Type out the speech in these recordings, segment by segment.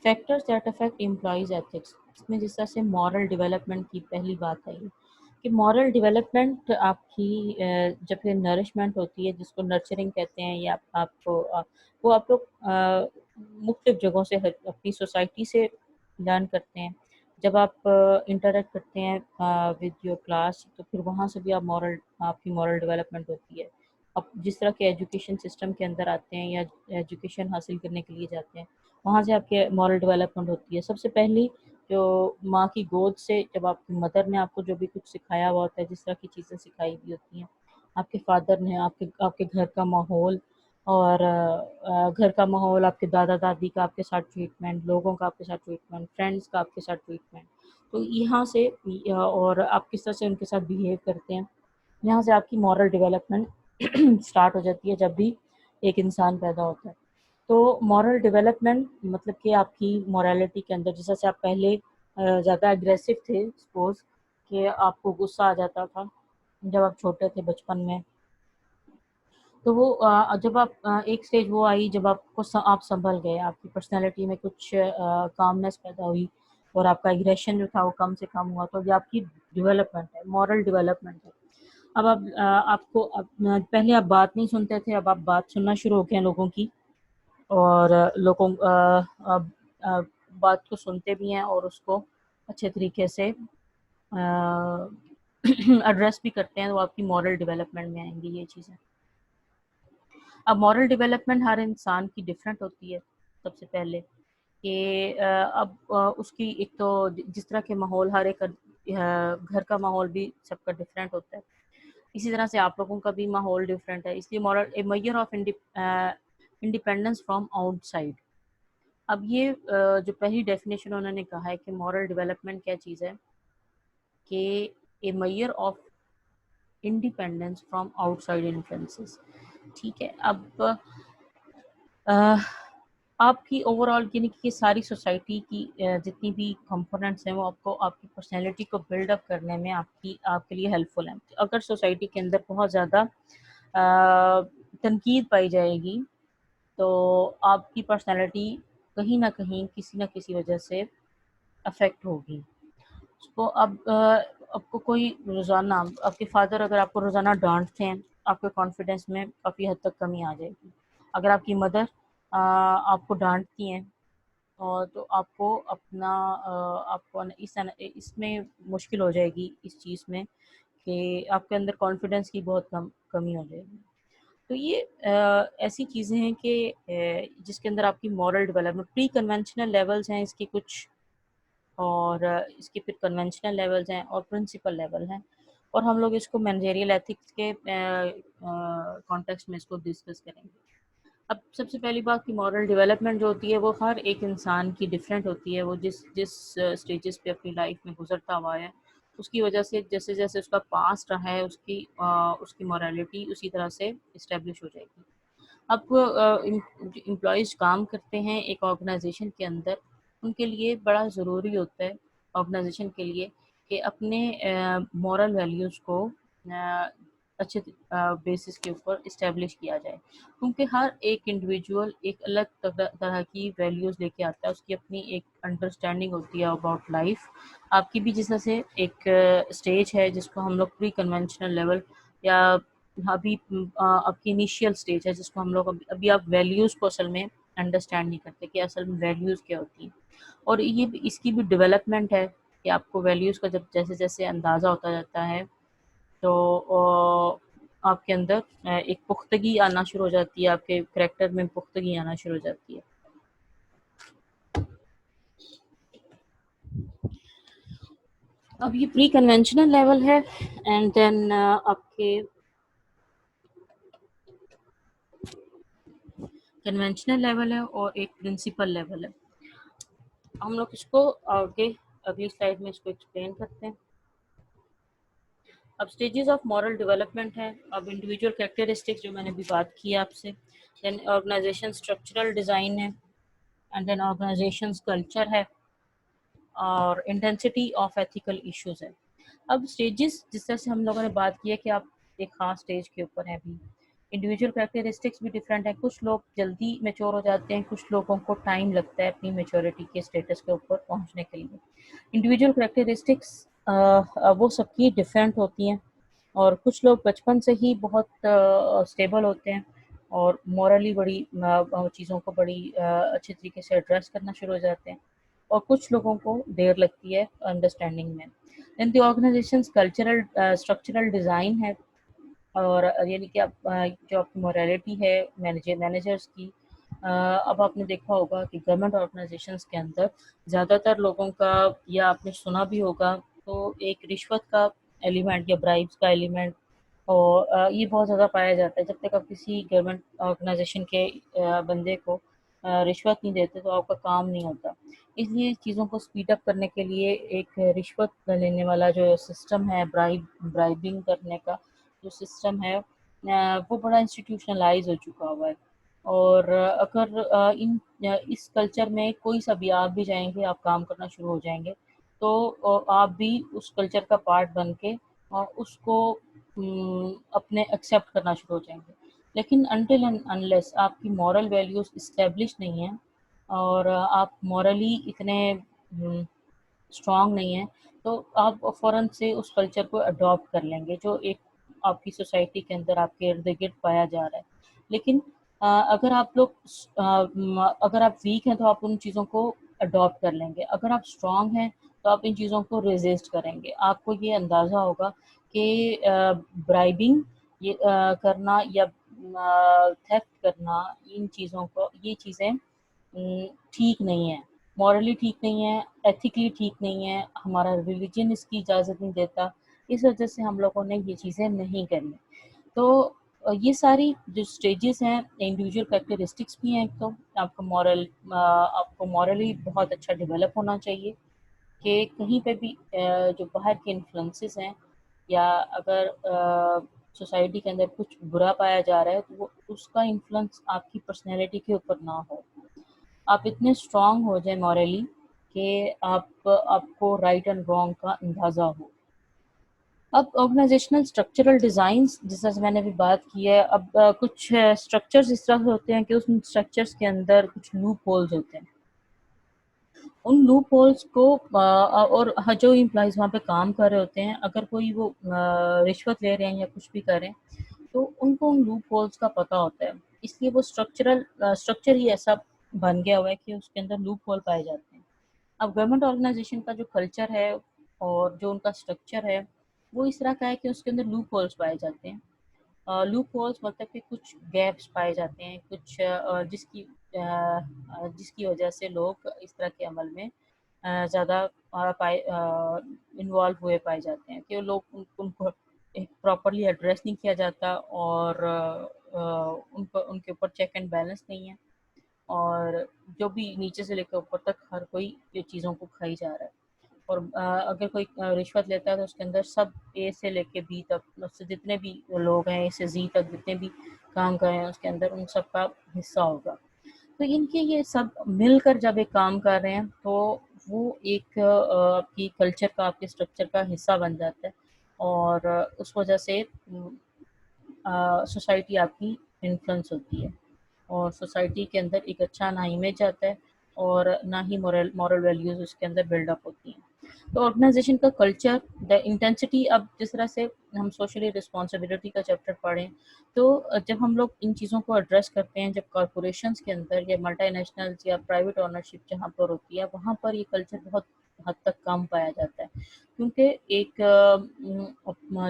Factors that affect employees ethics, اس میں جس طرح سے مورل ڈیولپمنٹ کی پہلی بات آئی کہ مورل ڈیولپمنٹ آپ کی جب یہ نرشمنٹ ہوتی ہے جس کو نرچرنگ کہتے ہیں، یا آپ کو وہ آپ لوگ مختلف جگہوں سے اپنی سوسائٹی سے لرن کرتے ہیں. جب آپ انٹریکٹ کرتے ہیں ود یور کلاس، تو پھر وہاں سے بھی آپ کی مورل ڈیولپمنٹ ہوتی ہے. اب جس طرح کے ایجوکیشن سسٹم کے اندر آتے ہیں یا ایجوکیشن حاصل کرنے کے لیے جاتے ہیں، وہاں سے آپ کے مورل ڈیولپمنٹ ہوتی ہے. سب سے پہلی جو ماں کی گود سے جب آپ کی مدر نے آپ کو جو بھی کچھ سکھایا ہوا ہوتا ہے، جس طرح کی چیزیں سکھائی ہوئی ہوتی ہیں، آپ کے فادر نے آپ کے گھر کا ماحول، اور گھر کا ماحول، آپ کے دادا دادی کا آپ کے ساتھ ٹریٹمنٹ، لوگوں کا آپ کے ساتھ ٹریٹمنٹ، فرینڈس کا آپ کے ساتھ ٹریٹمنٹ، تو یہاں سے اور آپ کس طرح سے ان کے ساتھ بیہیو کرتے ہیں، یہاں سے آپ کی مورل ڈیولپمنٹ اسٹارٹ ہو جاتی ہے جب بھی ایک انسان پیدا ہوتا ہے. تو مورل ڈیولپمنٹ مطلب کہ آپ کی مورالٹی کے اندر، جیسا سے آپ پہلے زیادہ اگریسو تھے، سپوز کہ آپ کو غصہ آ جاتا تھا جب آپ چھوٹے تھے بچپن میں، تو وہ جب آپ ایک سٹیج وہ آئی جب آپ سنبھل گئے، آپ کی پرسنالٹی میں کچھ کامنس پیدا ہوئی اور آپ کا ایگریشن جو تھا وہ کم سے کم ہوا، تو یہ آپ کی ڈیولپمنٹ ہے، مورل ڈیولپمنٹ ہے. اب آپ کو پہلے آپ بات نہیں سنتے تھے، اب آپ بات سننا شروع ہو گئے ہیں لوگوں کی، اور لوگوں بات کو سنتے بھی ہیں اور اس کو اچھے طریقے سے ایڈریس بھی کرتے ہیں، تو آپ کی مورل ڈیولپمنٹ میں آئیں گی یہ چیزیں. اب مورل ڈیولپمنٹ ہر انسان کی ڈفرینٹ ہوتی ہے. سب سے پہلے کہ اب اس کی ایک تو جس طرح کے ماحول، ہر ایک گھر کا ماحول بھی سب کا ڈفرینٹ ہوتا ہے، اسی طرح سے آپ لوگوں کا بھی ماحول ڈفرینٹ ہے. اس لیے moral a measure of independence from out side. اب یہ جو پہلی ڈیفینیشن انہوں نے کہا ہے کہ مورل ڈیولپمنٹ کیا چیز ہے، کہ a measure of independence from outside influences. ٹھیک ہے. اب آپ کی اوور آل یعنی کہ ساری سوسائٹی کی جتنی بھی کمپوننٹس ہیں وہ آپ کو آپ کی پرسنالٹی کو بلڈ اپ کرنے میں آپ کے لیے ہیلپ فل ہیں. اگر سوسائٹی کے اندر بہت زیادہ تنقید پائی جائے گی تو آپ کی پرسنالٹی کہیں نہ کہیں کسی نہ کسی وجہ سے افیکٹ ہوگی. اس کو اب آپ کو کوئی روزانہ، آپ کے فادر اگر آپ کو روزانہ ڈانٹتے ہیں، آپ کے کانفیڈنس میں کافی حد تک کمی آ جائے گی. اگر آپ کی مدر آپ کو ڈانٹتی ہیں اور تو آپ کو اپنا آپ کو اس میں مشکل ہو جائے گی اس چیز میں کہ آپ کے اندر کانفیڈنس کی بہت کمی ہو جائے گی. تو یہ ایسی چیزیں ہیں کہ جس کے اندر آپ کی مورل ڈیولپمنٹ، پری کنونشنل لیولز ہیں اس کی کچھ، اور اس کے پھر کنونشنل لیولز ہیں اور پرنسپل لیول ہیں، اور ہم لوگ اس کو مینیجریل ایتھکس کے کانٹیکسٹ میں اس کو ڈسکس کریں گے. اب سب سے پہلی بات کہ مورل ڈیولپمنٹ جو ہوتی ہے وہ ہر ایک انسان کی ڈفرینٹ ہوتی ہے. وہ جس اسٹیجز پہ اپنی لائف میں گزرتا ہوا ہے اس کی وجہ سے جیسے جیسے اس کا پاسٹ رہا ہے اس کی مورالٹی اسی طرح سے اسٹیبلش ہو جائے گی. اب امپلائیز کام کرتے ہیں ایک آرگنائزیشن کے اندر، ان کے لیے بڑا ضروری ہوتا ہے آرگنائزیشن کے لیے کہ اپنے مورل ویلیوز کو اچھے بیسس کے اوپر اسٹیبلش کیا جائے، کیونکہ ہر ایک انڈیویجول ایک الگ طرح کی ویلیوز لے کے آتا ہے، اس کی اپنی ایک انڈرسٹینڈنگ ہوتی ہے اباؤٹ لائف. آپ کی بھی جس طرح سے ایک اسٹیج ہے جس کو ہم لوگ پری کنونشنل لیول، یا ابھی آپ کی انیشیل اسٹیج ہے جس کو ہم لوگ ابھی آپ ویلیوز کو اصل میں انڈرسٹینڈ نہیں کرتے کہ اصل میں ویلیوز کیا ہوتی ہیں. اور یہ اس کی بھی ڈیولپمنٹ ہے کہ آپ کو ویلیوز کا جب جیسے جیسے اندازہ ہوتا جاتا ہے تو آپ کے اندر ایک پختگی آنا شروع ہو جاتی ہے، آپ کے کریکٹر میں پختگی آنا شروع ہو جاتی ہے. اب یہ پری کنونشنل لیول ہے، اینڈ دین آپ کے کنونشنل لیول ہے اور ایک پرنسپل لیول ہے. ہم لوگ اس کو آگے اگلی سلائڈ میں اس کو ایکسپلین کرتے ہیں. اب اسٹیجز آف مورل ڈیولپمنٹ ہے. اب انڈیویجول کریکٹرسٹکس جو میں نے بھی بات کی آپ سے، دین آرگنائزیشن اسٹرکچرل ڈیزائن ہے، اینڈ دین آرگنائزیشنز کلچر ہے، اور انٹینسٹی آف ایتھیکل ایشوز ہے. اب اسٹیجز جس طرح سے ہم لوگوں نے بات کی ہے کہ آپ ایک خاص اسٹیج کے اوپر ہیں ابھی، انڈیویجول کریکٹرسٹکس بھی ڈفرینٹ ہیں. کچھ لوگ جلدی میچور ہو جاتے ہیں, کچھ لوگوں کو ٹائم لگتا ہے اپنی میچورٹی کے اسٹیٹس کے اوپر پہنچنے کے لیے. انڈیویجول کریکٹرسٹکس وہ سب کی ڈفرینٹ ہوتی ہیں, اور کچھ لوگ بچپن سے ہی بہت اسٹیبل ہوتے ہیں اور مورلی بڑی چیزوں کو بڑی اچھے طریقے سے ایڈریس کرنا شروع ہو جاتے ہیں, اور کچھ لوگوں کو دیر لگتی ہے انڈرسٹینڈنگ میں. دین دی آرگنائزیشنز کلچرل اسٹرکچرل ڈیزائن ہے, اور یعنی کہ اب جو آپ کی موریلٹی ہے مینیجرس کی. اب آپ نے دیکھا ہوگا کہ گورنمنٹ آرگنائزیشنس کے اندر زیادہ تر لوگوں کا, یا آپ نے سنا بھی ہوگا, تو ایک رشوت کا ایلیمنٹ یا برائبس کا ایلیمنٹ, اور یہ بہت زیادہ پایا جاتا ہے. جب تک آپ کسی گورنمنٹ آرگنائزیشن کے بندے کو رشوت نہیں دیتے تو آپ کا کام نہیں ہوتا. اس لیے چیزوں کو اسپیڈ اپ کرنے کے لیے ایک رشوت لینے والا جو سسٹم ہے, برائبنگ کرنے کا جو سسٹم ہے, وہ بڑا انسٹیٹیوشنلائز ہو چکا ہوا ہے. اور اگر اس کلچر میں کوئی سا بھی آپ بھی جائیں گے, آپ کام کرنا شروع ہو جائیں گے, تو آپ بھی اس کلچر کا پارٹ بن کے اس کو اپنے ایکسیپٹ کرنا شروع ہو جائیں گے. لیکن انٹل اینڈ انلیس آپ کی مورل ویلیوز اسٹیبلش نہیں ہیں, اور آپ مورلی اتنے اسٹرانگ نہیں ہیں, تو آپ فوراً سے اس کلچر کو اڈاپٹ کر لیں گے جو ایک آپ کی سوسائٹی کے اندر آپ کے ارد گرد پایا جا رہا ہے. لیکن اگر آپ لوگ اگر آپ ویک ہیں تو آپ ان چیزوں کو اڈاپٹ کر لیں گے, اگر آپ اسٹرانگ ہیں تو آپ ان چیزوں کو ریزسٹ کریں گے. آپ کو یہ اندازہ ہوگا کہ برائبنگ کرنا یا تھیفٹ کرنا, ان چیزوں کو, یہ چیزیں ٹھیک نہیں ہیں, مورلی ٹھیک نہیں ہے, ایتھیکلی ٹھیک نہیں ہے, ہمارا ریلیجن اس کی اجازت نہیں دیتا. اس وجہ سے ہم لوگوں نے یہ چیزیں نہیں کری. تو یہ ساری جو اسٹیجز ہیں انڈیویجول کریکٹرسٹکس بھی ہیں. ایک تو آپ کو مورلی بہت اچھا ڈیولپ ہونا چاہیے, کہ کہیں پہ بھی جو باہر کے انفلوئنسز ہیں, یا اگر سوسائٹی کے اندر کچھ برا پایا جا رہا ہے تو وہ اس کا انفلوئنس آپ کی پرسنالٹی کے اوپر نہ ہو. آپ اتنے اسٹرانگ ہو جائیں مورلی کہ آپ کو رائٹ اینڈ رانگ کا اندازہ ہو. اب آرگنائزیشنل اسٹرکچرل ڈیزائنس جیسا میں نے بھی بات کی ہے, اب کچھ اسٹرکچرز اس طرح سے ہوتے ہیں کہ اس اسٹرکچرز کے اندر کچھ لوپ ہولز ہوتے ہیں. ان لوپ ہولز کو اور جو امپلائیز وہاں پہ کام کر رہے ہوتے ہیں, اگر کوئی وہ رشوت لے رہے ہیں یا کچھ بھی کر رہے ہیں, تو ان کو ان لوپ ہولز کا پتہ ہوتا ہے. اس لیے وہ اسٹرکچر ہی ایسا بن گیا ہوا ہے کہ اس کے اندر لوپ ہول پائے جاتے ہیں. اب گورنمنٹ آرگنائزیشن کا جو کلچر ہے اور جو ان کا اسٹرکچر ہے وہ اس طرح کا ہے کہ اس کے اندر لوپ ہولز پائے جاتے ہیں. لوپ ہولز مطلب کہ کچھ گیپس پائے جاتے ہیں, کچھ جس کی وجہ سے لوگ اس طرح کے عمل میں زیادہ انوالو ہوئے پائے جاتے ہیں, کہ لوگ ان کو پراپرلی ایڈریس نہیں کیا جاتا, اور ان کے اوپر چیک اینڈ بیلنس نہیں ہے, اور جو بھی نیچے سے لے کر اوپر تک ہر کوئی یہ چیزوں کو کھائی جا رہا ہے. اور اگر کوئی رشوت لیتا ہے تو اس کے اندر سب اے سے لے کے بی تک, اس سے جتنے بھی لوگ ہیں, اے سے زی تک جتنے بھی کام کر رہے ہیں اس کے اندر ان سب کا حصہ ہوگا. تو ان کے یہ سب مل کر جب ایک کام کر رہے ہیں تو وہ ایک آپ کی کلچر کا, آپ کے اسٹرکچر کا حصہ بن جاتا ہے, اور اس وجہ سے سوسائٹی آپ کی انفلوئنس ہوتی ہے, اور سوسائٹی کے اندر ایک اچھا نہ امیج آتا ہے, اور نہ ہی مورل ویلیوز اس کے اندر بلڈ اپ ہوتی ہیں. تو آرگنائزیشن کا کلچر, دا انٹینسٹی, اب جس طرح سے ہم سوشلی رسپانسبلٹی کا چیپٹر پڑھیں, تو جب ہم لوگ ان چیزوں کو ایڈریس کرتے ہیں, جب کارپوریشنز کے اندر یا ملٹی نیشنلز یا پرائیویٹ اونرشپ جہاں پر ہوتی ہے, وہاں پر یہ کلچر بہت حد تک کم پایا جاتا ہے, کیونکہ ایک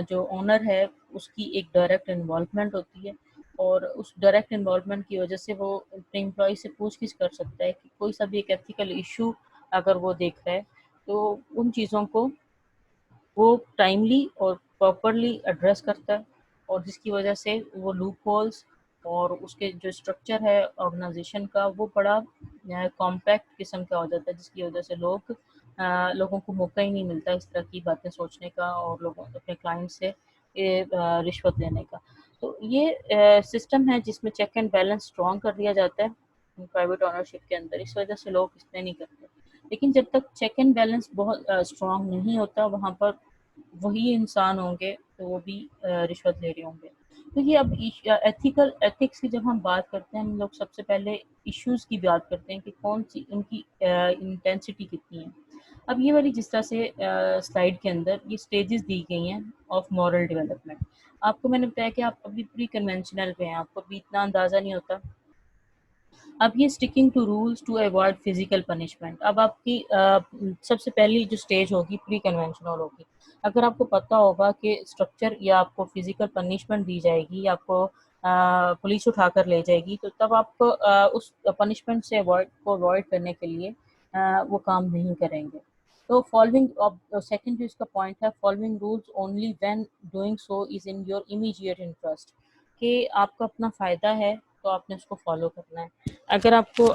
جو اونر ہے اس کی ایک ڈائریکٹ انوالومنٹ ہوتی ہے, اور اس ڈائریکٹ انوالومنٹ کی وجہ سے وہ اپنے امپلائی سے پوچھ گچھ کر سکتا ہے کہ کوئی سا بھی ایک ایتھیکل ایشو اگر وہ دیکھ رہا ہے تو ان چیزوں کو وہ ٹائملی اور پراپرلی ایڈریس کرتا ہے, اور جس کی وجہ سے وہ لوپ ہولز اور اس کے جو اسٹرکچر ہے آرگنائزیشن کا وہ بڑا کمپیکٹ قسم کا ہو جاتا ہے, جس کی وجہ سے لوگوں کو موقع ہی نہیں ملتا اس طرح کی باتیں سوچنے کا اور لوگوں اپنے کلائنٹ سے رشوت لینے کا. تو یہ سسٹم ہے جس میں چیک اینڈ بیلنس اسٹرانگ کر دیا جاتا ہے پرائیویٹ اونرشپ کے اندر, اس وجہ سے لوگ اس میں نہیں کرتے. لیکن جب تک چیک اینڈ بیلنس بہت اسٹرانگ نہیں ہوتا, وہاں پر وہی انسان ہوں گے تو وہ بھی رشوت لے رہے ہوں گے. تو یہ اب ایتھیکل ایتھکس کی جب ہم بات کرتے ہیں، ہم لوگ سب سے پہلے ایشوز کی بات کرتے ہیں کہ کون سی ان کی انٹینسٹی کتنی ہے۔ اب یہ والی جس طرح سے سلائیڈ کے اندر یہ سٹیجز دی گئی ہیں آف مورل ڈیولپمنٹ، آپ کو میں نے بتایا کہ آپ ابھی پری کنونشنل پہ ہیں، آپ کو ابھی اتنا اندازہ نہیں ہوتا۔ اب یہ sticking to rules to avoid physical punishment, اب آپ کی سب سے پہلی جو سٹیج ہوگی پری کنونشنل ہوگی۔ اگر آپ کو پتہ ہوگا کہ اسٹرکچر یا آپ کو فزیکل پنشمنٹ دی جائے گی، آپ کو پولیس اٹھا کر لے جائے گی، تو تب آپ کو اس پنشمنٹ سے اوائڈ کرنے کے لیے وہ کام نہیں کریں گے۔ تو فالوئنگ سیکنڈ جو اس کا پوائنٹ ہے، following rules only when doing so is in your immediate interest, کہ آپ کا اپنا فائدہ ہے تو آپ نے اس کو فالو کرنا ہے۔ اگر آپ کو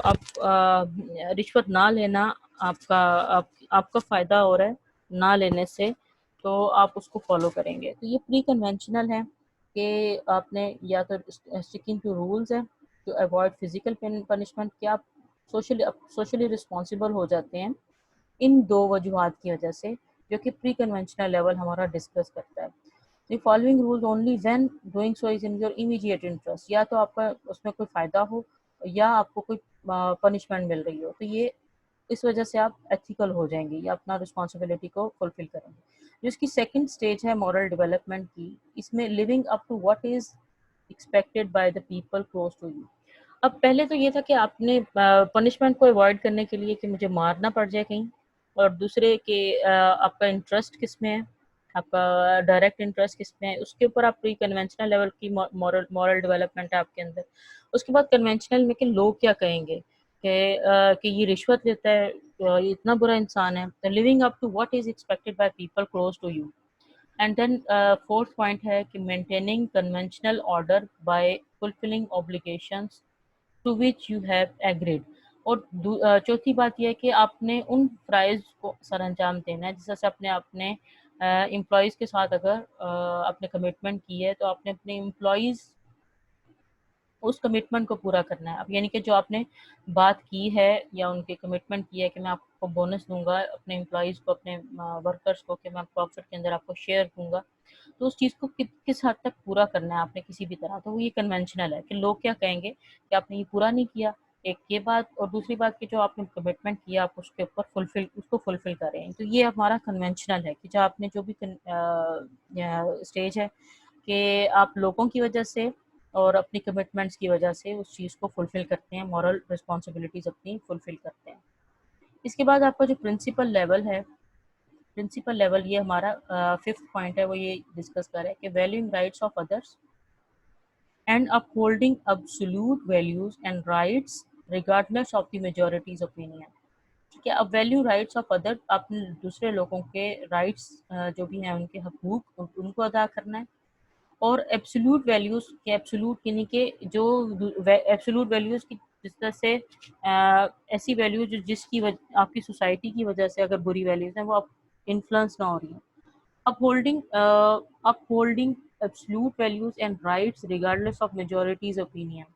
رشوت نہ لینا آپ کا فائدہ ہو رہا ہے نہ لینے سے، تو آپ اس کو فالو کریں گے۔ تو یہ پری کنونشنل ہے کہ آپ نے یا تو اسٹکنگ ٹو رولز ہے ٹو اوائڈ فزیکل پنشمنٹ، کہ آپ سوشلی رسپانسیبل ہو جاتے ہیں ان دو وجوہات کی وجہ سے، جو کہ پری کنونشنل لیول ہمارا ڈسکس کرتا ہے۔ The following rules only when doing so is in your immediate interest، یا تو آپ کا اس میں کوئی فائدہ ہو یا آپ کو کوئی پنشمنٹ مل رہی ہو، تو یہ اس وجہ سے آپ ایتھیکل ہو جائیں گے یا اپنا رسپانسبلٹی کو فلفل کریں گے۔ جو اس کی سیکنڈ سٹیج ہے مورل ڈیولپمنٹ کی، اس میں living up to what is expected by the people close to you۔ اب پہلے تو یہ تھا کہ آپ نے پنشمنٹ کو اوائڈ کرنے کے لیے کہ مجھے مارنا پڑ جائے کہیں، اور دوسرے کہ آپ کا انٹرسٹ کس میں ہے، آپ کا ڈائریکٹ انٹرسٹ کس میں ہے، اس کے اوپر آپ پری کنونشنل لیول کی مورل ڈیولپمنٹ ہے آپ کے اندر۔ اس کے بعد کنونشنل میں کہ لوگ کیا کہیں گے، کہ یہ رشوت لیتا ہے، یہ اتنا برا انسان ہے۔ تو living up to what is expected by people close to you. And then fourth point ہے کہ maintaining conventional order by fulfilling obligations to which you have agreed. اور چوتھی بات یہ ہے کہ آپ نے ان فرائض کو سر انجام دینا ہے، جس طرح سے اپنے امپلائیز کے ساتھ اگر آپ نے کمٹمنٹ کی ہے، تو آپ نے اپنے امپلائیز اس کمٹمنٹ کو پورا کرنا ہے۔ اب یعنی کہ جو آپ نے بات کی ہے یا ان کے کمٹمنٹ کی ہے کہ میں آپ کو بونس دوں گا، اپنے امپلائیز کو، اپنے ورکرز کو، کہ میں پروفٹ کے اندر آپ کو شیئر دوں گا، تو اس چیز کو کس حد تک پورا کرنا ہے آپ نے کسی بھی طرح، تو وہ یہ کنونشنل ہے کہ لوگ کیا کہیں گے کہ آپ نے یہ پورا نہیں کیا، ایک یہ بات، اور دوسری بات کہ جو آپ نے کمٹمنٹ کیا آپ اس کے اوپر اس کو فلفل کریں۔ تو یہ ہمارا کنونشنل ہے کہ جو آپ نے جو بھی اسٹیج ہے کہ آپ لوگوں کی وجہ سے اور اپنی کمٹمنٹس کی وجہ سے اس چیز کو فلفل کرتے ہیں، مورل رسپانسبلٹیز اپنی فلفل کرتے ہیں۔ اس کے بعد آپ کا جو پرنسپل لیول ہے، پرنسپل لیول یہ ہمارا ففتھ پوائنٹ ہے، وہ یہ ڈسکس کر رہا ہے کہ valuing rights of others and upholding absolute values and rights regardless of the majority's opinion۔ ٹھیک ہے، اب ویلیو رائٹس آف ادر، آپ نے دوسرے لوگوں کے رائٹس جو بھی ہیں، ان کے حقوق ان کو ادا کرنا ہے، اور ایبسولوٹ ویلیوز کے ایبسولوٹ یعنی کہ جو ایبسولوٹ ویلیوز کی جس طرح سے ایسی ویلیوز جو جس کی آپ کی سوسائٹی کی وجہ سے اگر بری ویلیوز ہیں وہ آپ انفلوئنس نہ ہو رہی ہیں۔ upholding absolute values and rights regardless of majority's opinion۔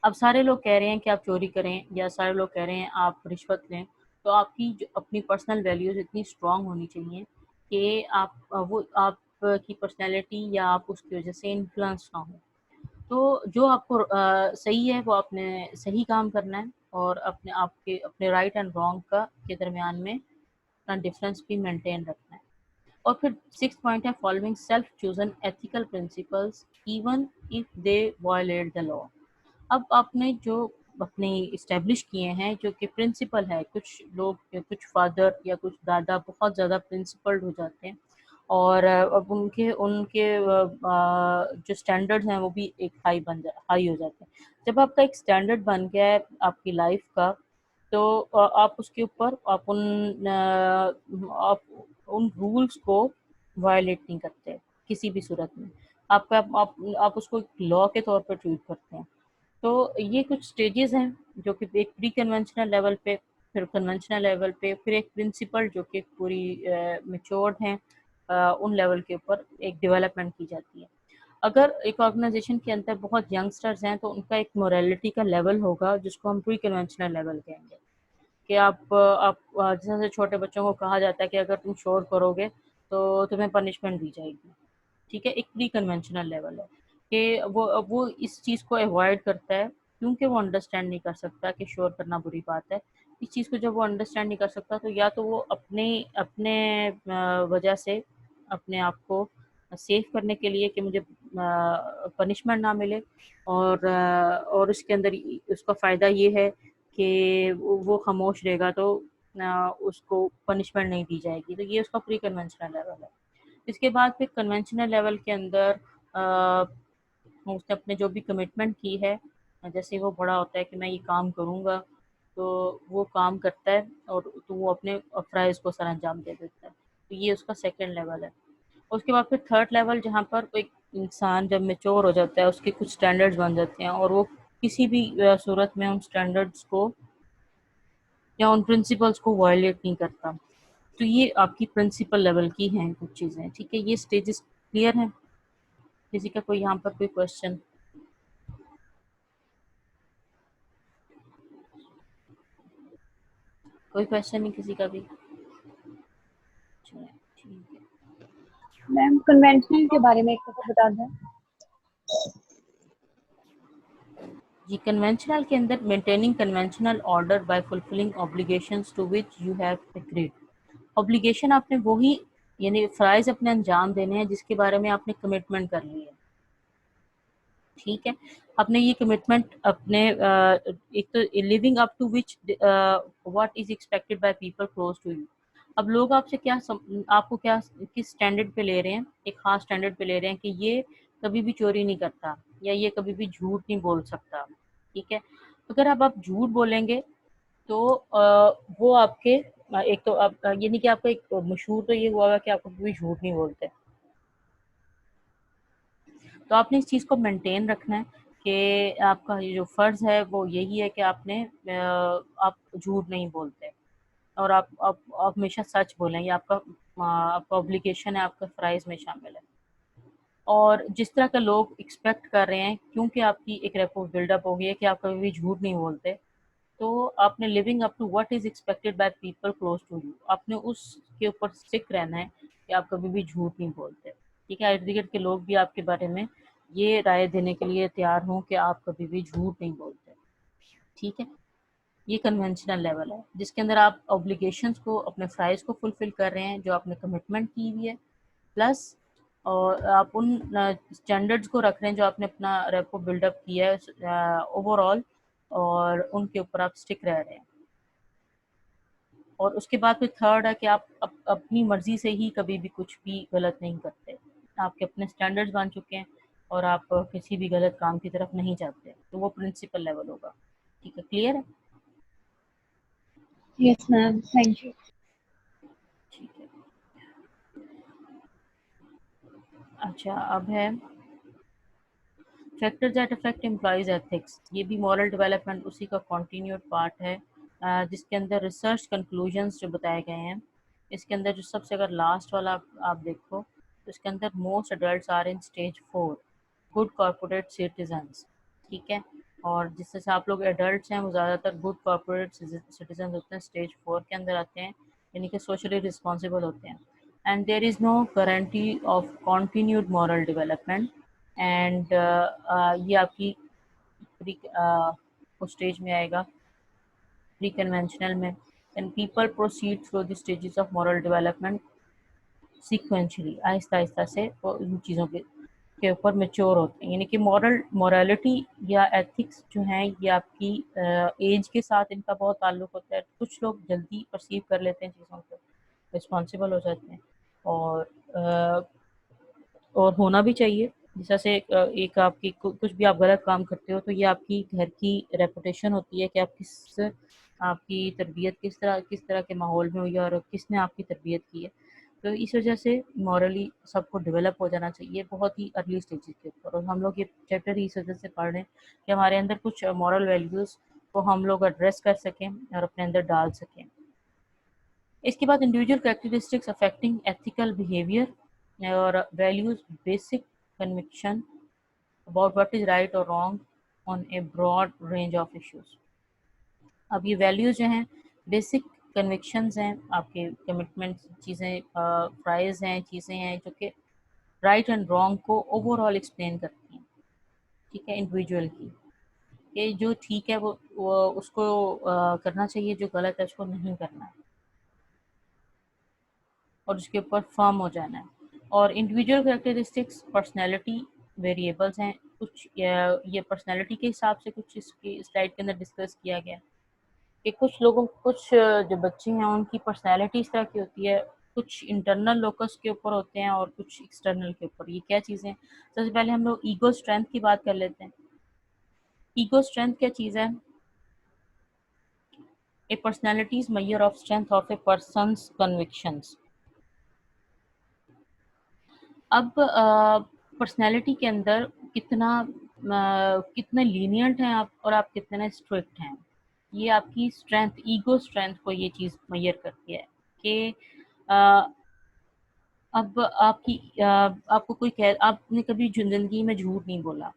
اب سارے لوگ کہہ رہے ہیں کہ آپ چوری کریں، یا سارے لوگ کہہ رہے ہیں آپ رشوت لیں، تو آپ کی جو اپنی پرسنل ویلیوز اتنی اسٹرانگ ہونی چاہیے کہ آپ کی پرسنالٹی یا آپ اس کی وجہ سے انفلوئنس نہ ہو۔ تو جو آپ کو صحیح ہے وہ آپ نے صحیح کام کرنا ہے، اور اپنے رائٹ اینڈ رانگ کے درمیان میں اپنا ڈفرینس بھی مینٹین رکھنا ہے۔ اور پھر سکس پوائنٹ ہے following self chosen ethical principles even if they violate the law. اب آپ نے جو اپنے اسٹیبلش کیے ہیں جو کہ پرنسپل ہے، کچھ لوگ، کچھ فادر یا کچھ دادا بہت زیادہ پرنسپلڈ ہو جاتے ہیں، اور اب ان کے جو اسٹینڈرڈ ہیں وہ بھی ایک ہائی ہو جاتے ہیں۔ جب آپ کا ایک اسٹینڈرڈ بن گیا ہے آپ کی لائف کا، تو آپ اس کے اوپر آپ ان رولس کو وائلیٹ نہیں کرتے کسی بھی صورت میں، آپ اس کو ایک لا کے طور پر ٹریٹ کرتے ہیں۔ تو یہ کچھ سٹیجز ہیں جو کہ ایک پری کنونشنل لیول پہ، پھر کنونشنل لیول پہ، پھر ایک پرنسپل جو کہ پوری میچورڈ ہیں ان لیول کے اوپر ایک ڈیولپمنٹ کی جاتی ہے۔ اگر ایک آرگنائزیشن کے اندر بہت ینگسٹرز ہیں تو ان کا ایک موریلٹی کا لیول ہوگا جس کو ہم پری کنونشنل لیول کہیں گے، کہ آپ جیسے چھوٹے بچوں کو کہا جاتا ہے کہ اگر تم شور کرو گے تو تمہیں پنشمنٹ دی جائے گی، ٹھیک ہے. ایک پری کنونشنل لیول ہے کہ وہ اس چیز کو اوائڈ کرتا ہے کیونکہ وہ انڈرسٹینڈ نہیں کر سکتا کہ شور کرنا بری بات ہے. اس چیز کو جب وہ انڈرسٹینڈ نہیں کر سکتا تو یا تو وہ اپنے وجہ سے اپنے آپ کو سیف کرنے کے لیے کہ مجھے پنشمنٹ نہ ملے، اور اس کے اندر اس کا فائدہ یہ ہے کہ وہ خاموش رہے گا تو اس کو پنشمنٹ نہیں دی جائے گی. تو یہ اس کا پری کنونشنل لیول ہے. اس کے بعد پھر کنونشنل لیول کے اندر اس نے اپنے جو بھی کمٹمنٹ کی ہے، جیسے وہ بڑا ہوتا ہے کہ میں یہ کام کروں گا تو وہ کام کرتا ہے اور تو وہ اپنے فرائض کو سر انجام دے دیتا ہے. تو یہ اس کا سیکنڈ لیول ہے. اس کے بعد پھر تھرڈ لیول جہاں پر کوئی انسان جب میچور ہو جاتا ہے، اس کے کچھ سٹینڈرڈز بن جاتے ہیں اور وہ کسی بھی صورت میں ان سٹینڈرڈز کو یا ان پرنسپلز کو وائلیٹ نہیں کرتا. تو یہ آپ کی پرنسپل لیول کی ہیں کچھ چیزیں. ٹھیک ہے، یہ سٹیجز کلیئر ہیں؟ کسی کا کوئی یہاں پر کوئی کوشچن؟ کوئی کوشچن نہیں کسی کا بھی؟ چلیں ٹھیک ہے. میم کنونشنل کے بارے میں ایک دفعہ بتا دیں. جی، کنونشنل کے اندر maintaining conventional order by fulfilling obligations to which you have agreed. Obligation آپ نے وہی یعنی فرائض اپنے انجام دینے ہیں جس کے بارے میں آپ نے کمٹمنٹ کر لی ہے. ٹھیک ہے، آپ نے یہ کمٹمنٹ اپنے ایک تو living up to which what is expected by people close to you. اب لوگ آپ سے آپ کو کیا کس سٹینڈرڈ پہ لے رہے ہیں، ایک خاص سٹینڈرڈ پہ لے رہے ہیں کہ یہ کبھی بھی چوری نہیں کرتا یا یہ کبھی بھی جھوٹ نہیں بول سکتا. ٹھیک ہے، اگر آپ جھوٹ بولیں گے تو وہ آپ کے ایک تو آپ یعنی کہ آپ کا ایک مشہور تو یہ ہوا گا کہ آپ کبھی بھی جھوٹ نہیں بولتے. تو آپ نے اس چیز کو مینٹین رکھنا ہے کہ آپ کا یہ جو فرض ہے وہ یہی ہے کہ آپ جھوٹ نہیں بولتے اور آپ ہمیشہ سچ بولیں. یہ آپ کا اوبلیگیشن ہے، آپ کا فرائض میں شامل ہے. اور جس طرح کے لوگ ایکسپیکٹ کر رہے ہیں کیونکہ آپ کی ایک ریپو بلڈ اپ ہو گئی ہے کہ آپ کبھی بھی جھوٹ نہیں بولتے، تو آپ نے living up to what is expected by people close to you, آپ نے اس کے اوپر اسٹک رہنا ہے کہ آپ کبھی بھی جھوٹ نہیں بولتے. ٹھیک ہے، ارد گرد کے لوگ بھی آپ کے بارے میں یہ رائے دینے کے لیے تیار ہوں کہ آپ کبھی بھی جھوٹ نہیں بولتے. ٹھیک ہے، یہ کنونشنل لیول ہے جس کے اندر آپ اوبلیگیشنز کو اپنے فرائض کو فلفل کر رہے ہیں جو آپ نے کمٹمنٹ کی ہوئی ہے، پلس اور آپ ان اسٹینڈرڈز کو رکھ رہے ہیں جو آپ نے اپنا ریپو بلڈ اپ کیا ہے اوور آل، اور ان کے اوپر آپ اسٹک رہ رہے ہیں. اور اس کے بعد پھر تھرڈ ہے کہ آپ اپنی مرضی سے ہی کبھی بھی کچھ بھی غلط نہیں کرتے. آپ کے اپنے سٹینڈرڈز بن چکے ہیں اور آپ کسی بھی غلط کام کی طرف نہیں جاتے. تو وہ پرنسپل لیول ہوگا. ٹھیک ہے، کلیئر ہے؟ یس میم، تھینک یو. ٹھیک ہے. اچھا، اب ہے factors that affect employees ethics. یہ بھی مورل ڈیولپمنٹ اسی کا کنٹینیوڈ پارٹ ہے، جس کے اندر ریسرچ کنکلوژنس جو بتائے گئے ہیں. اس کے اندر جو سب سے اگر لاسٹ والا آپ دیکھو تو اس کے اندر most adults are in stage 4 good corporate citizens. ٹھیک ہے، اور جس سے آپ لوگ ایڈلٹس ہیں وہ زیادہ تر گڈ کارپوریٹ سٹیزنس ہوتے ہیں، اسٹیج 4 کے اندر آتے ہیں، یعنی کہ سوشلی رسپانسیبل ہوتے ہیں. And there is no guarantee of continued moral development. And یہ آپ کی اسٹیج میں آئے گا پری کنونشنل میں. And people proceed through the stages of moral development sequentially, آہستہ آہستہ سے وہ ان چیزوں کے اوپر میچور ہوتے ہیں. یعنی کہ مورالٹی یا ایتھکس جو ہیں یہ آپ کی ایج کے ساتھ ان کا بہت تعلق ہوتا ہے. کچھ لوگ جلدی پرسیو کر لیتے ہیں چیزوں کو، رسپانسیبل ہو جاتے ہیں، اور ہونا بھی چاہیے. جیسے ایک آپ کی کچھ بھی آپ غلط کام کرتے ہو تو یہ آپ کی گھر کی ریپوٹیشن ہوتی ہے کہ آپ کی تربیت کس طرح کے ماحول میں ہوئی ہے اور کس نے آپ کی تربیت کی ہے. تو اس وجہ سے مورلی سب کو ڈیولپ ہو جانا چاہیے بہت ہی ارلی اسٹیجز کے اوپر. اور ہم لوگ یہ چیپٹر ہی اس وجہ سے پڑھ رہے ہیں کہ ہمارے اندر کچھ مورل ویلیوز کو ہم لوگ ایڈریس کر سکیں اور اپنے اندر ڈال سکیں. اس کے بعد individual characteristics affecting ethical behaviour اور values basic conviction about what is right اور wrong on a broad range of issues. اب یہ ویلیوز جو ہیں بیسک کنوکشنز ہیں، آپ کے کمٹمنٹ چیزیں، فرائض ہیں، چیزیں ہیں جو کہ رائٹ اینڈ رانگ کو اوور آل ایکسپلین کرتی ہیں، ٹھیک ہے، انڈیویجول کی، کہ جو ٹھیک ہے وہ اس کو کرنا چاہیے، جو غلط ہے اس کو نہیں کرنا ہے، اور اس کے اوپر فارم ہو جانا ہے۔ اور انڈیویجول کریکٹرسٹکس پرسنالٹی ویریبلس ہیں، کچھ یہ پرسنالٹی کے حساب سے کچھ اس کی سلائڈ کے اندر ڈسکس کیا گیا کہ کچھ جو بچے ہیں ان کی پرسنالٹی اس طرح کی ہوتی ہے، کچھ انٹرنل لوکس کے اوپر ہوتے ہیں اور کچھ ایکسٹرنل کے اوپر۔ یہ کیا چیزیں؟ سب سے پہلے ہم لوگ ایگو اسٹرینتھ کی بات کر لیتے ہیں۔ ایگو اسٹرینتھ کیا چیز ہے؟ A personality's measure of strength of a person's convictions۔ اب پرسنالٹی کے اندر کتنا لینینٹ ہیں آپ اور آپ کتنے اسٹرکٹ ہیں، یہ آپ کی اسٹرینتھ، ایگو اسٹرینتھ کو یہ چیز میئر کرتی ہے کہ اب آپ کو کوئی آپ نے کبھی زندگی میں جھوٹ نہیں بولا،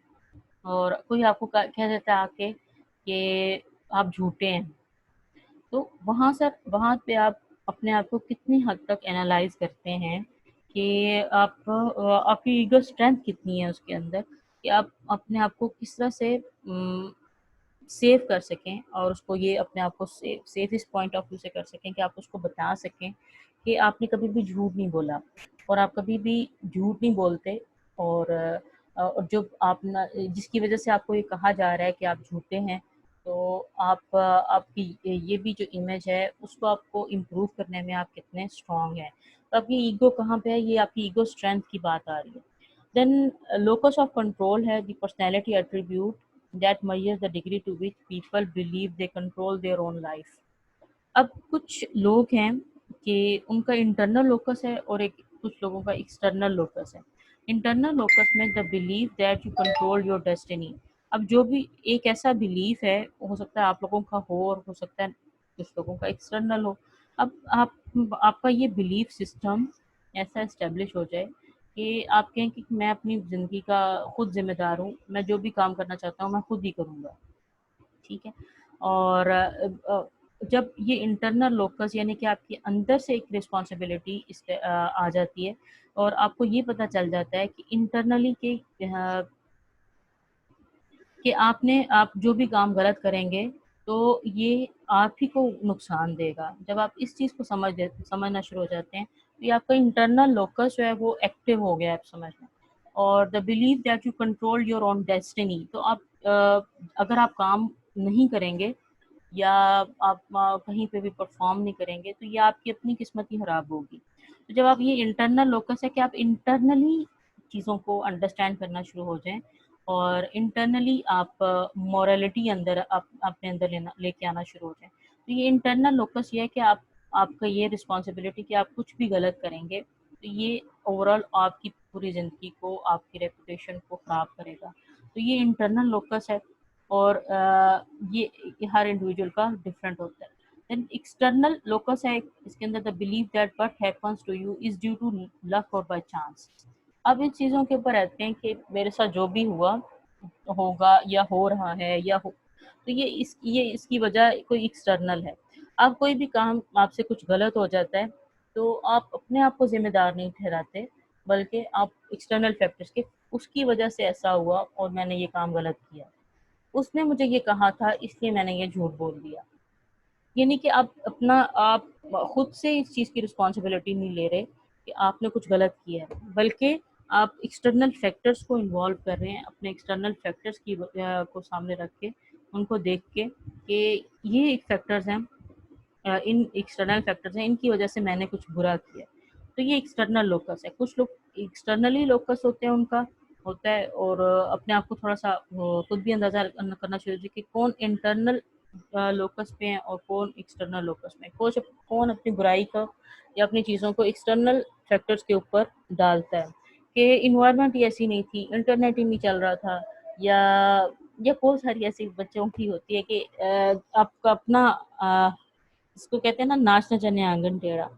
اور کوئی آپ کو کہہ دیتا ہے آ کے کہ آپ جھوٹے ہیں، تو وہاں پہ آپ اپنے آپ کو کتنی حد تک انالائز کرتے ہیں کہ آپ کی ایگو اسٹرینتھ کتنی ہے اس کے اندر، کہ آپ اپنے آپ کو کس طرح سے سیو کر سکیں، اور اس کو یہ اپنے آپ کو سیفسٹ پوائنٹ آف ویو سے کر سکیں کہ آپ اس کو بتا سکیں کہ آپ نے کبھی بھی جھوٹ نہیں بولا، اور آپ کبھی بھی جھوٹ نہیں بولتے، اور جو آپ جس کی وجہ سے آپ کو یہ کہا جا رہا ہے کہ آپ جھوٹے ہیں، تو آپ کی یہ بھی جو امیج ہے اس کو آپ کو امپروو کرنے میں آپ کتنے اسٹرانگ ہیں۔ تو آپ کی ایگو کہاں پہ ہے؟ یہ آپ کی ایگو اسٹرینتھ کی بات آ رہی ہے۔ دین لوکس آف کنٹرول ہے the personality attribute that measures the degree to which people believe they control their own life۔ اب کچھ لوگ ہیں کہ ان کا انٹرنل لوکس ہے اور کچھ لوگوں کا ایکسٹرنل لوکس ہے۔ انٹرنل لوکس میں the belief that you control your destiny۔ اب جو بھی ایک ایسا بلیف ہے، ہو سکتا ہے آپ لوگوں کا ہو اور ہو سکتا ہے کچھ لوگوں کا ایکسٹرنل ہو۔ اب آپ کا یہ بلیف سسٹم ایسا اسٹیبلش ہو جائے کہ آپ کہیں کہ میں اپنی زندگی کا خود ذمہ دار ہوں، میں جو بھی کام کرنا چاہتا ہوں میں خود ہی کروں گا، ٹھیک ہے۔ اور جب یہ انٹرنل لوکس یعنی کہ آپ کے اندر سے ایک رسپانسبلٹی آ جاتی ہے، اور آپ کو یہ پتہ چل جاتا ہے کہ انٹرنلی کہ آپ جو بھی کام غلط کریں گے تو یہ آپ ہی کو نقصان دے گا۔ جب آپ اس چیز کو سمجھنا شروع ہو جاتے ہیں تو یہ آپ کا انٹرنل لوکس جو ہے وہ ایکٹیو ہو گیا ہے آپ سمجھ میں۔ اور the belief that you control your own destiny, تو آپ اگر آپ کام نہیں کریں گے یا آپ کہیں پہ بھی پرفارم نہیں کریں گے تو یہ آپ کی اپنی قسمت ہی خراب ہوگی۔ تو جب آپ یہ انٹرنل لوکس ہے کہ آپ انٹرنلی چیزوں کو انڈرسٹینڈ کرنا شروع ہو جائیں، اور انٹرنلی آپ مورالٹی اپنے اندر لے کے آنا شروع ہو جائیں، تو یہ انٹرنل لوکس یہ ہے کہ آپ کا یہ رسپانسبلٹی کہ آپ کچھ بھی غلط کریں گے تو یہ اوور آل آپ کی پوری زندگی کو، آپ کی ریپوٹیشن کو خراب کرے گا۔ تو یہ انٹرنل لوکس ہے، اور یہ ہر انڈیویجول کا ڈفرینٹ ہوتا ہے۔ دین ایکسٹرنل لوکس ہے، اس کے اندر the belief that what happens to you is due to luck اور بائی چانس۔ اب ان چیزوں کے اوپر رہتے ہیں کہ میرے ساتھ جو بھی ہوا ہوگا یا ہو رہا ہے تو یہ اس کی وجہ کوئی ایکسٹرنل ہے۔ اب کوئی بھی کام آپ سے کچھ غلط ہو جاتا ہے تو آپ اپنے آپ کو ذمہ دار نہیں ٹھہراتے، بلکہ آپ ایکسٹرنل فیکٹرز کے اس کی وجہ سے ایسا ہوا اور میں نے یہ کام غلط کیا، اس نے مجھے یہ کہا تھا اس لیے میں نے یہ جھوٹ بول دیا۔ یعنی کہ آپ خود سے اس چیز کی رسپانسبلٹی نہیں لے رہے کہ آپ نے کچھ غلط کیا ہے، بلکہ آپ ایکسٹرنل فیکٹرز کو انوالو کر رہے ہیں، اپنے ایکسٹرنل فیکٹرز کو سامنے رکھ کے، ان کو دیکھ کے کہ یہ ایک فیکٹرز ہیں، ان ایکسٹرنل فیکٹرز ہیں، ان کی وجہ سے میں نے کچھ برا کیا، تو یہ ایکسٹرنل لوکس ہے۔ کچھ لوگ ایکسٹرنلی لوکس ہوتے ہیں، ان کا ہوتا ہے، اور اپنے آپ کو تھوڑا سا خود بھی اندازہ کرنا شروع کیا کہ کون انٹرنل لوکس پہ ہیں اور کون ایکسٹرنل لوکس میں، کون اپنی برائی کا یا اپنی چیزوں کو ایکسٹرنل فیکٹرز کے اوپر ڈالتا ہے، کہ انوائرمنٹ ہی ایسی نہیں تھی، انٹرنیٹ ہی نہیں چل رہا تھا، یا بہت ساری ایسی بچوں کی ہوتی ہے کہ آپ کا اپنا اس کو کہتے ہیں نا ناچ نہ جانے آنگن ٹیڑھا،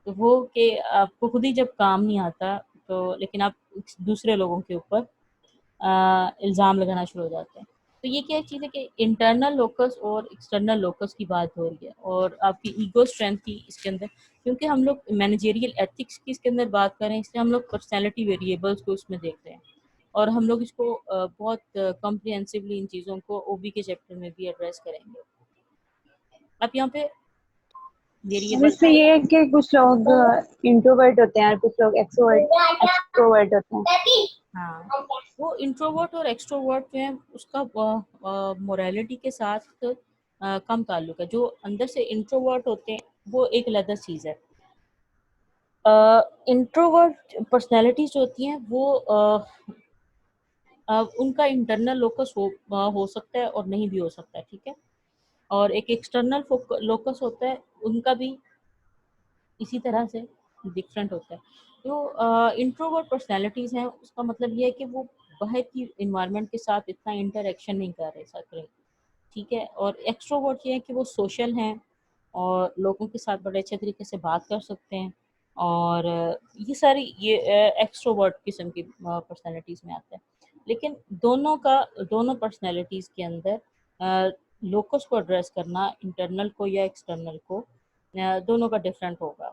تو وہ کہ آپ کو خود ہی جب کام نہیں آتا تو لیکن آپ دوسرے لوگوں کے اوپر الزام لگانا شروع ہو جاتے ہیں۔ تو یہ کیا چیز ہے کہ انٹرنل لوکس اور ایکسٹرنل لوکس کی بات ہو رہی ہے، اور آپ کی ایگو اسٹرینتھ کی اس کے اندر، کیونکہ ہم لوگ مینیجریل ایتھکس کی اس کے اندر بات کریں، اس لیے ہم لوگ پرسنالٹی ویریبلس کو اس میں دیکھ رہے ہیں، اور ہم لوگ اس کو بہت کمپریہنسولی ان چیزوں کو او بی کے چیپٹر میں بھی ایڈریس کریں گے. اب یہاں پہ اب ویریبل اس میں یہ ہے کہ کچھ لوگ انٹروورٹ ہوتے ہیں اور کچھ لوگ ایکسٹروورٹ ہوتے ہیں. ہاں، وہ انٹروورٹ اور ایکسٹروورٹ جو ہیں اس کا مورالٹی کے ساتھ کم تعلق ہے. جو اندر سے انٹروورٹ ہوتے ہیں وہ ایک علیحدہ چیز ہے. انٹروورٹ پرسنالٹیز جو ہوتی ہیں وہ ان کا انٹرنل لوکس ہو سکتا ہے اور نہیں بھی ہو سکتا ہے، ٹھیک ہے. اور ایک ایکسٹرنل لوکس ہوتا ہے، ان کا بھی اسی طرح سے ڈفرینٹ ہوتا ہے. جو انٹروورٹ پرسنالٹیز ہیں اس کا مطلب یہ ہے کہ وہ باہر کی انوائرمنٹ کے ساتھ اتنا انٹریکشن نہیں کر رہے، ٹھیک ہے. اور ایکسٹروورٹ یہ ہے کہ وہ سوشل ہیں اور لوگوں کے ساتھ بڑے اچھے طریقے سے بات کر سکتے ہیں، اور یہ ساری یہ ایکسٹروورٹ قسم کی پرسنالٹیز میں آتا ہے. لیکن دونوں پرسنالٹیز کے اندر لوکس کو ایڈریس کرنا، انٹرنل کو یا ایکسٹرنل کو، دونوں کا ڈفرینٹ ہوگا،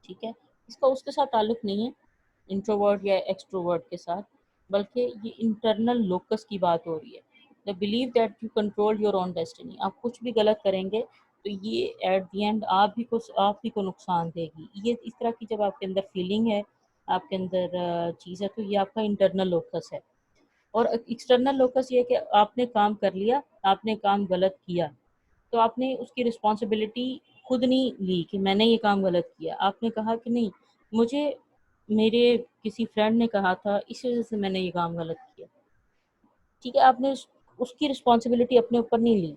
ٹھیک ہے. اس کا اس کے ساتھ تعلق نہیں ہے انٹروورٹ یا ایکسٹروورٹ کے ساتھ، بلکہ یہ انٹرنل لوکس کی بات ہو رہی ہے. The belief that you control your own destiny. آپ کچھ بھی غلط کریں گے تو یہ ایٹ دی اینڈ آپ ہی کو نقصان دے گی. یہ اس طرح کی جب آپ کے اندر فیلنگ ہے، آپ کے اندر چیز ہے، تو یہ آپ کا انٹرنل لوکس ہے. اور ایکسٹرنل لوکس یہ ہے کہ آپ نے کام کر لیا، آپ نے کام غلط کیا تو آپ نے اس کی رسپانسبلٹی خود نہیں لی کہ میں نے یہ کام غلط کیا. آپ نے کہا کہ نہیں، مجھے میرے کسی فرینڈ نے کہا تھا اس وجہ سے میں نے یہ کام غلط کیا، ٹھیک ہے. آپ نے اس کی رسپانسبلٹی اپنے اوپر نہیں لی.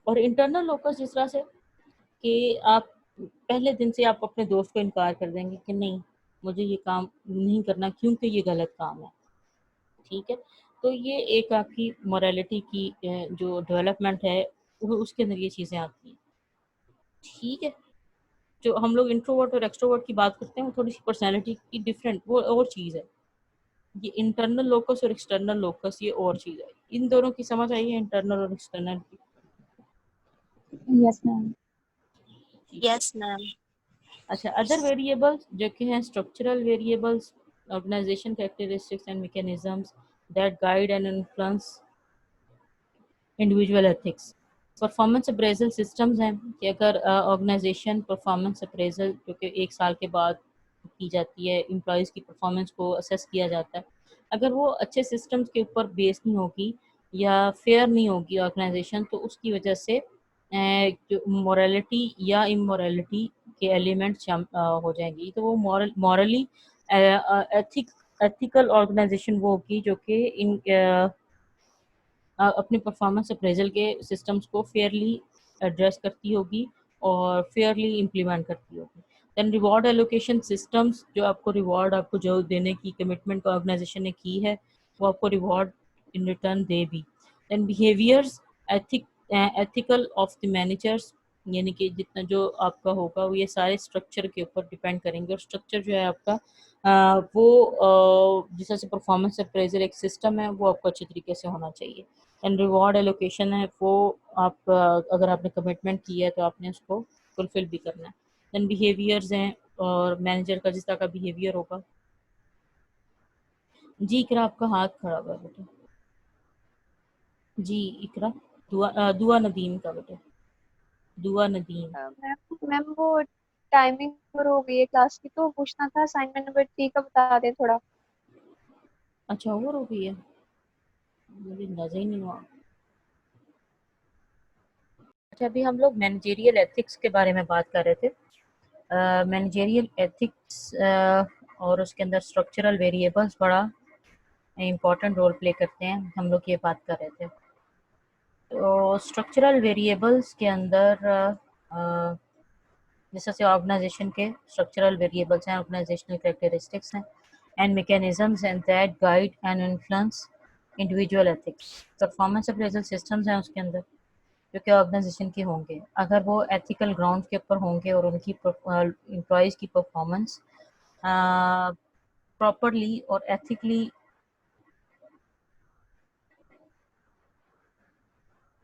اور انٹرنل لوکس جس طرح سے کہ آپ پہلے دن سے آپ اپنے دوست کو انکار کر دیں گے کہ نہیں، مجھے یہ کام نہیں کرنا کیونکہ یہ غلط کام ہے، ٹھیک ہے. تو یہ ایک آپ کی مورالٹی کی جو ڈیولپمنٹ ہے اس کے اندر یہ چیزیں آتی ہیں، ٹھیک ہے. جو ہم لوگ انٹروورٹ اور ایکسٹروورٹ کی بات کرتے ہیں وہ تھوڑی سی پرسنالٹی کی ڈفرینٹ وہ اور چیز ہے. یہ انٹرنل لوکس اور ایکسٹرنل لوکس یہ اور چیز ہے. ان دونوں کی سمجھ آئی ہے، انٹرنل اور ایکسٹرنل کی؟ یس میم. یس میم. اچھا، ادر ویریبلس جو کہ ہیں structural variables, organization characteristics and mechanisms that guide and influence individual ethics. Performance appraisal systems ہیں کہ اگر آرگنائزیشن پرفارمنس اپریزل جو کہ 1 سال کے بعد کی جاتی ہے، امپلائیز کی پرفارمنس کو اسیس کیا جاتا ہے، اگر وہ اچھے سسٹمز کے اوپر بیس نہیں ہوگی یا فیئر نہیں ہوگی آرگنائزیشن، تو اس کی وجہ سے جو مورالٹی یا امورالٹی کے ایلیمنٹس ہو جائیں گی. تو وہ مورلی ایتھیکل آرگنائزیشن وہ ہوگی جو کہ ان اپنے پرفارمنس اپریزل کے سسٹمز کو فیئرلی ایڈریس کرتی ہوگی اور فیئرلی امپلیمنٹ کرتی ہوگی. دین ریوارڈ ایلوکیشن سسٹمز، جو آپ کو ریوارڈ آپ کو جو دینے کی کمٹمنٹ آرگنائزیشن نے کی ہے وہ آپ کو ریوارڈ ان ریٹرن دے بھی. Then behaviours ethical of the managers, یعنی کہ جتنا جو آپ کا ہوگا وہ یہ سارے اسٹرکچر کے اوپر ڈپینڈ کریں گے. اور اسٹرکچر جو ہے آپ کا وہ جس طرح سے پرفارمنس اپریزل ایک سسٹم ہے وہ آپ کو اچھے طریقے سے ہونا چاہیے. اینڈ ریوارڈ ایلوکیشن ہے وہ آپ اگر آپ نے کمٹمنٹ کی ہے تو آپ نے اس کو فلفل بھی کرنا ہے. دین بیہیویئرز ہیں اور مینیجر کا جس طرح کا بیہیویئر ہوگا. جی اقرا، آپ کا ہاتھ کھڑا ہوا ہے بیٹا. جی اقرا، دعا ندیم کا بیٹا، دعا ندیم. میم وہ ٹائمنگ پر ہو گئی ہے کلاس کی، تو پوچھنا تھا اسائنمنٹ نمبر 3 کا بتا دیں تھوڑا. اچھا اوور ہو گئی ہے، مجھے اندازہ ہی نہیں ہوا. اچھا، ابھی ہم لوگ مینیجریل ایتھکس کے بارے میں بات کر رہے تھے. مینیجریل ایتھکس اور اس کے اندر اسٹرکچرل ویریبلس بڑا امپورٹنٹ رول پلے کرتے ہیں، ہم لوگ یہ بات کر رہے تھے. تو اسٹرکچرل ویریبلس کے اندر جس سے آرگنائزیشن کے اسٹرکچرل ویریبلس ہیں، آرگنائزیشنل کریکٹرسٹکس ہیں and mechanisms and that guide and influence individual ethics. Performance appraisal systems ہیں اس کے اندر جو کہ آرگنائزیشن کے ہوں گے. اگر وہ ایتھیکل گراؤنڈ کے اوپر ہوں گے اور ان کی امپلائیز کی پرفارمنس پراپرلی اور ایتھیکلی